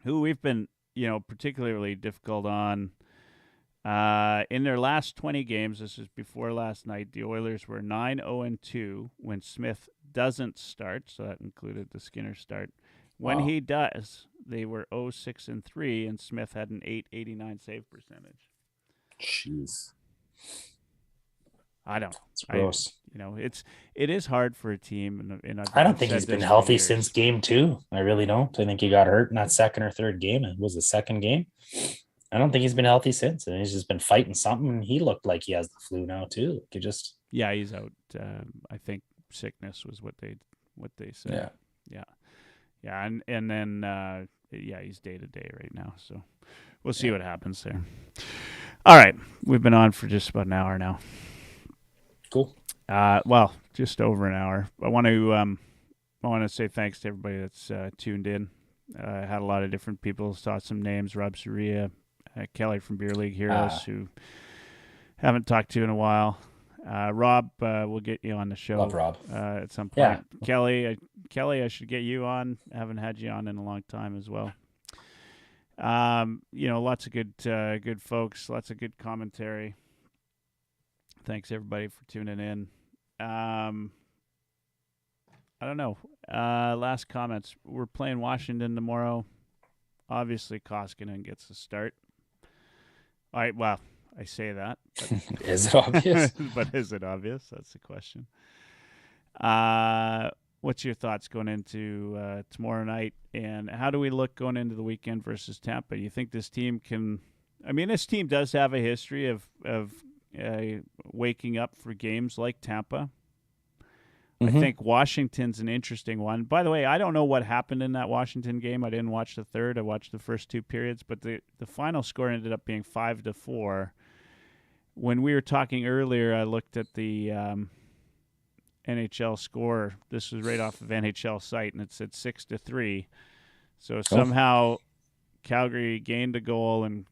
who we've been, particularly difficult on. In their last 20 games, this is before last night, the Oilers were 9-0-2 when Smith doesn't start, so that included the Skinner start. When he does, they were 0-6-3, and Smith had an .889 save percentage. Jeez. I don't. It's gross. It is hard for a team. And I don't think he's been healthy since game 2. I really don't. I think he got hurt in that second or third game. It was the second game. I don't think he's been healthy since. And he's just been fighting something. And he looked like he has the flu now too. Yeah, he's out. I think sickness was what they said. Yeah. And then he's day to day right now. So we'll see what happens there. All right, we've been on for just about an hour now. Cool. Well, just over an hour. I want to say thanks to everybody that's tuned in. Had a lot of different people. Saw some names: Rob Soria, Kelly from Beer League Heroes, who haven't talked to in a while. Rob, we'll get you on the show. Love Rob. At some point. Yeah. Kelly, I should get you on. I haven't had you on in a long time as well. Lots of good folks, lots of good commentary. Thanks everybody for tuning in. I don't know. Last comments. We're playing Washington tomorrow. Obviously, Koskinen gets the start. All right. Well, I say that. But Is it obvious? But is it obvious? That's the question. What's your thoughts going into tomorrow night, and how do we look going into the weekend versus Tampa? You think this team can? I mean, this team does have a history of waking up for games like Tampa. I think Washington's an interesting one. By the way, I don't know what happened in that Washington game. I didn't watch the third. I watched the first two periods, but the final score ended up being 5-4. When we were talking earlier, I looked at the NHL score. This was right off of NHL site, and it said 6-3. So somehow Calgary gained a goal and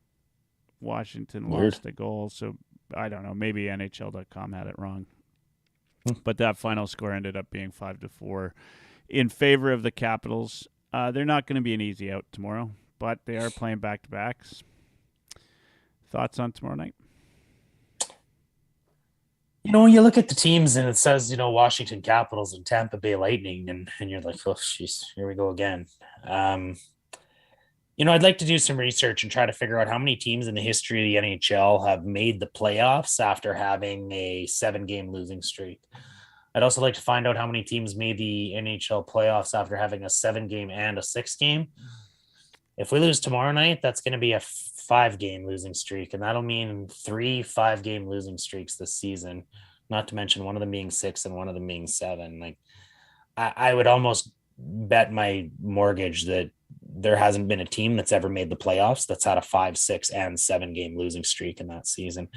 Washington lost a goal. So I don't know. Maybe NHL.com had it wrong. But that final score ended up being 5-4 in favor of the Capitals. They're not going to be an easy out tomorrow, but they are playing back-to-backs. Thoughts on tomorrow night? You look at the teams and it says, Washington Capitals and Tampa Bay Lightning, and you're like, oh, jeez, here we go again. I'd like to do some research and try to figure out how many teams in the history of the NHL have made the playoffs after having a 7-game losing streak. I'd also like to find out how many teams made the NHL playoffs after having a 7-game and a 6-game. If we lose tomorrow night, that's going to be a 5-game losing streak, and that'll mean 3 5-game losing streaks this season, not to mention one of them being 6 and one of them being 7. Like, I would almost bet my mortgage that there hasn't been a team that's ever made the playoffs that's had a 5, 6, and 7-game losing streak in that season.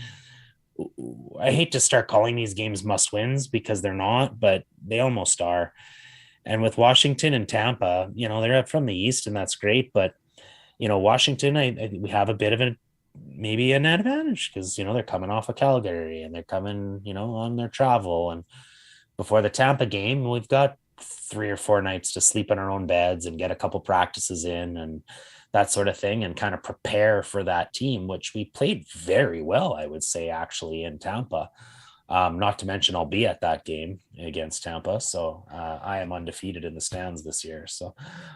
I hate to start calling these games must-wins because they're not, but they almost are. And with Washington and Tampa, they're up from the East, and that's great. But, Washington, we have a bit of maybe an advantage because, they're coming off of Calgary and they're coming, on their travel. And before the Tampa game, we've got 3 or 4 nights to sleep in our own beds and get a couple practices in and that sort of thing, and kind of prepare for that team, which we played very well, I would say, actually, in Tampa. Not to mention I'll be at that game against Tampa. So I am undefeated in the stands this year. So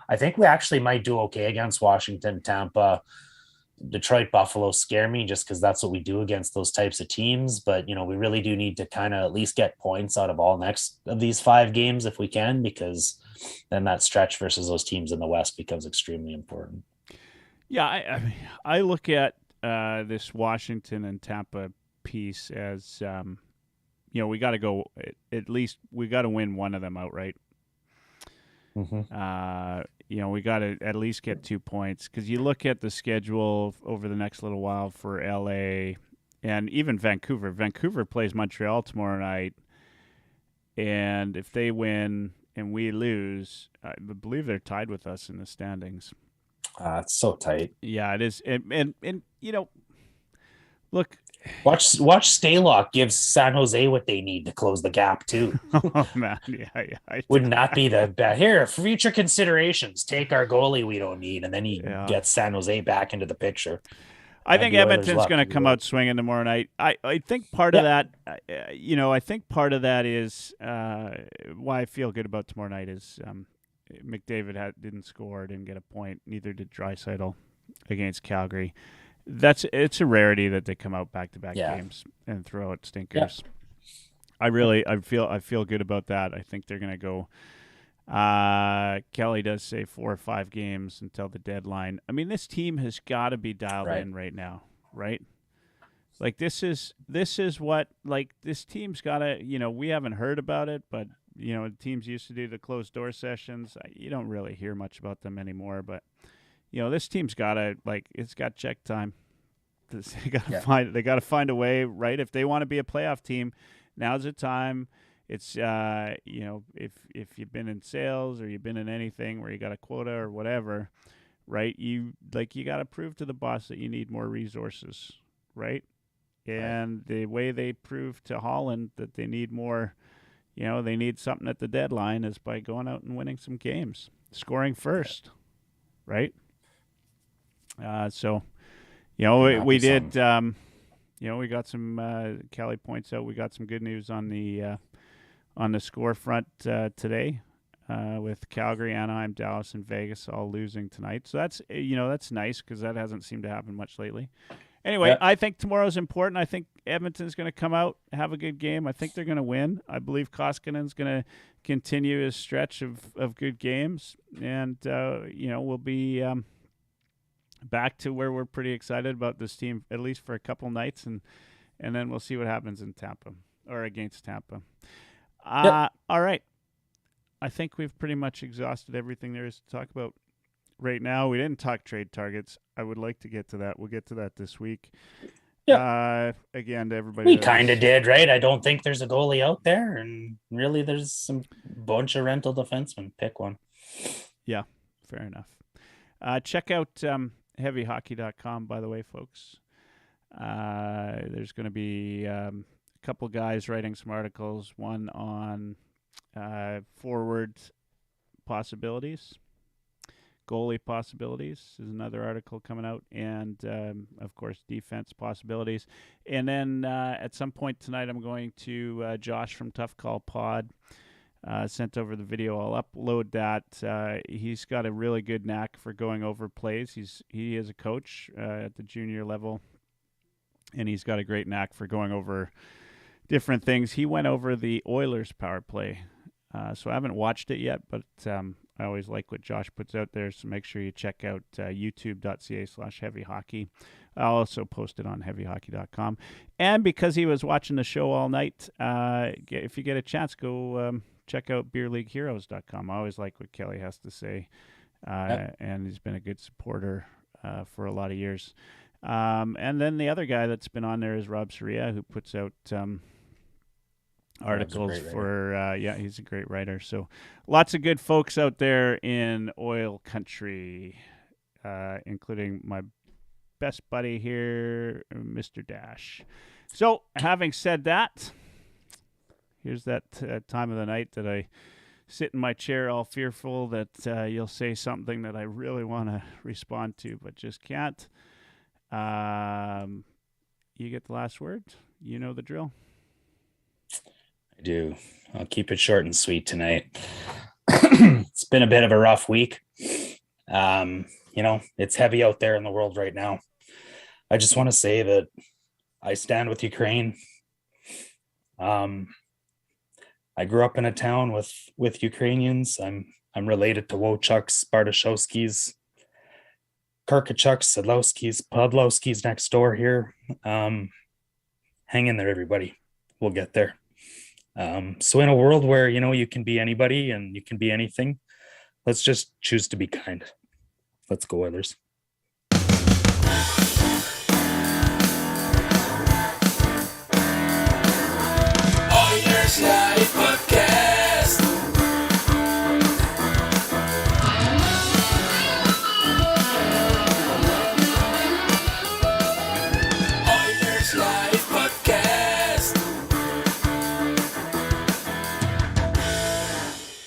I think we actually might do okay against Washington, Tampa. Detroit, Buffalo scare me just because that's what we do against those types of teams. But, we really do need to kind of at least get points out of all next of these 5 games if we can, because then that stretch versus those teams in the West becomes extremely important. Yeah, I look at this Washington and Tampa piece as, we got to go, at least we got to win one of them outright. We got to at least get 2 points, because you look at the schedule over the next little while for LA and even Vancouver. Vancouver plays Montreal tomorrow night, and if they win and we lose, I believe they're tied with us in the standings. It's so tight. Yeah, it is. And look. Watch Staylock give San Jose what they need to close the gap too. Oh man, yeah. Wouldn't that be the best? Here, future considerations, take our goalie we don't need, and then he gets San Jose back into the picture. I think Edmonton's going to come out swinging tomorrow night. I think part of that, I think part of that is why I feel good about tomorrow night is McDavid didn't score, didn't get a point. Neither did Draisaitl against Calgary. It's a rarity that they come out back-to-back games and throw out stinkers. Yeah. I feel good about that. I think they're going to go. Kelly does say 4 or 5 games until the deadline. I mean, this team has got to be dialed in right now, right? Like this is what, like, this team's got to, we haven't heard about it, but teams used to do the closed door sessions. You don't really hear much about them anymore, but this team's got to, like, it's got check time. They got to find a way, right? If they want to be a playoff team, now's the time. It's if you've been in sales or you've been in anything where you got a quota or whatever, right? You got to prove to the boss that you need more resources, right? And the way they proved to Holland that they need more, they need something at the deadline is by going out and winning some games, scoring first, right? So, we did, we got some, Kelly points out, we got some good news on the score front today with Calgary, Anaheim, Dallas, and Vegas all losing tonight. So that's, that's nice because that hasn't seemed to happen much lately. Anyway, I think tomorrow's important. I think Edmonton's going to come out, have a good game. I think they're going to win. I believe Koskinen's going to continue his stretch of good games. And, we'll be back to where we're pretty excited about this team, at least for a couple nights. And then we'll see what happens in Tampa or against Tampa. All right. I think we've pretty much exhausted everything there is to talk about right now. We didn't talk trade targets. I would like to get to that. We'll get to that this week. Yeah. Again, to everybody. We kind of did, right? I don't think there's a goalie out there, and really there's some bunch of rental defensemen. Pick one. Yeah, fair enough. Check out heavyhockey.com, by the way, folks. There's going to be a couple guys writing some articles, one on forward possibilities. Goalie possibilities is another article coming out, and of course defense possibilities. And then at some point tonight, I'm going to Josh from Tough Call Pod sent over the video. I'll upload that. He's got a really good knack for going over plays. He is a coach at the junior level, and he's got a great knack for going over different things. He went over the Oilers power play, so I haven't watched it yet, but I always like what Josh puts out there, so make sure you check out youtube.ca/heavyhockey. I'll also post it on heavyhockey.com. And because he was watching the show all night, if you get a chance, go check out beerleagueheroes.com. I always like what Kelly has to say, and he's been a good supporter for a lot of years. And then the other guy that's been on there is Rob Soria, who puts out articles for he's a great writer. So lots of good folks out there in oil country, including my best buddy here, Mr. Dash. So having said that, here's that time of the night that I sit in my chair all fearful that you'll say something that I really want to respond to but just can't. You get the last word. You know the drill. I do. I'll keep it short and sweet tonight. It's been a bit of a rough week. It's heavy out there in the world right now. I just want to say that I stand with Ukraine. I grew up in a town with Ukrainians. I'm related to Wochucks, Bartoszewskis, Karkachuks, Sadlowskis, Podlowskis next door here. Hang in there, everybody. We'll get there. So in a world where, you can be anybody and you can be anything, let's just choose to be kind. Let's go, Oilers.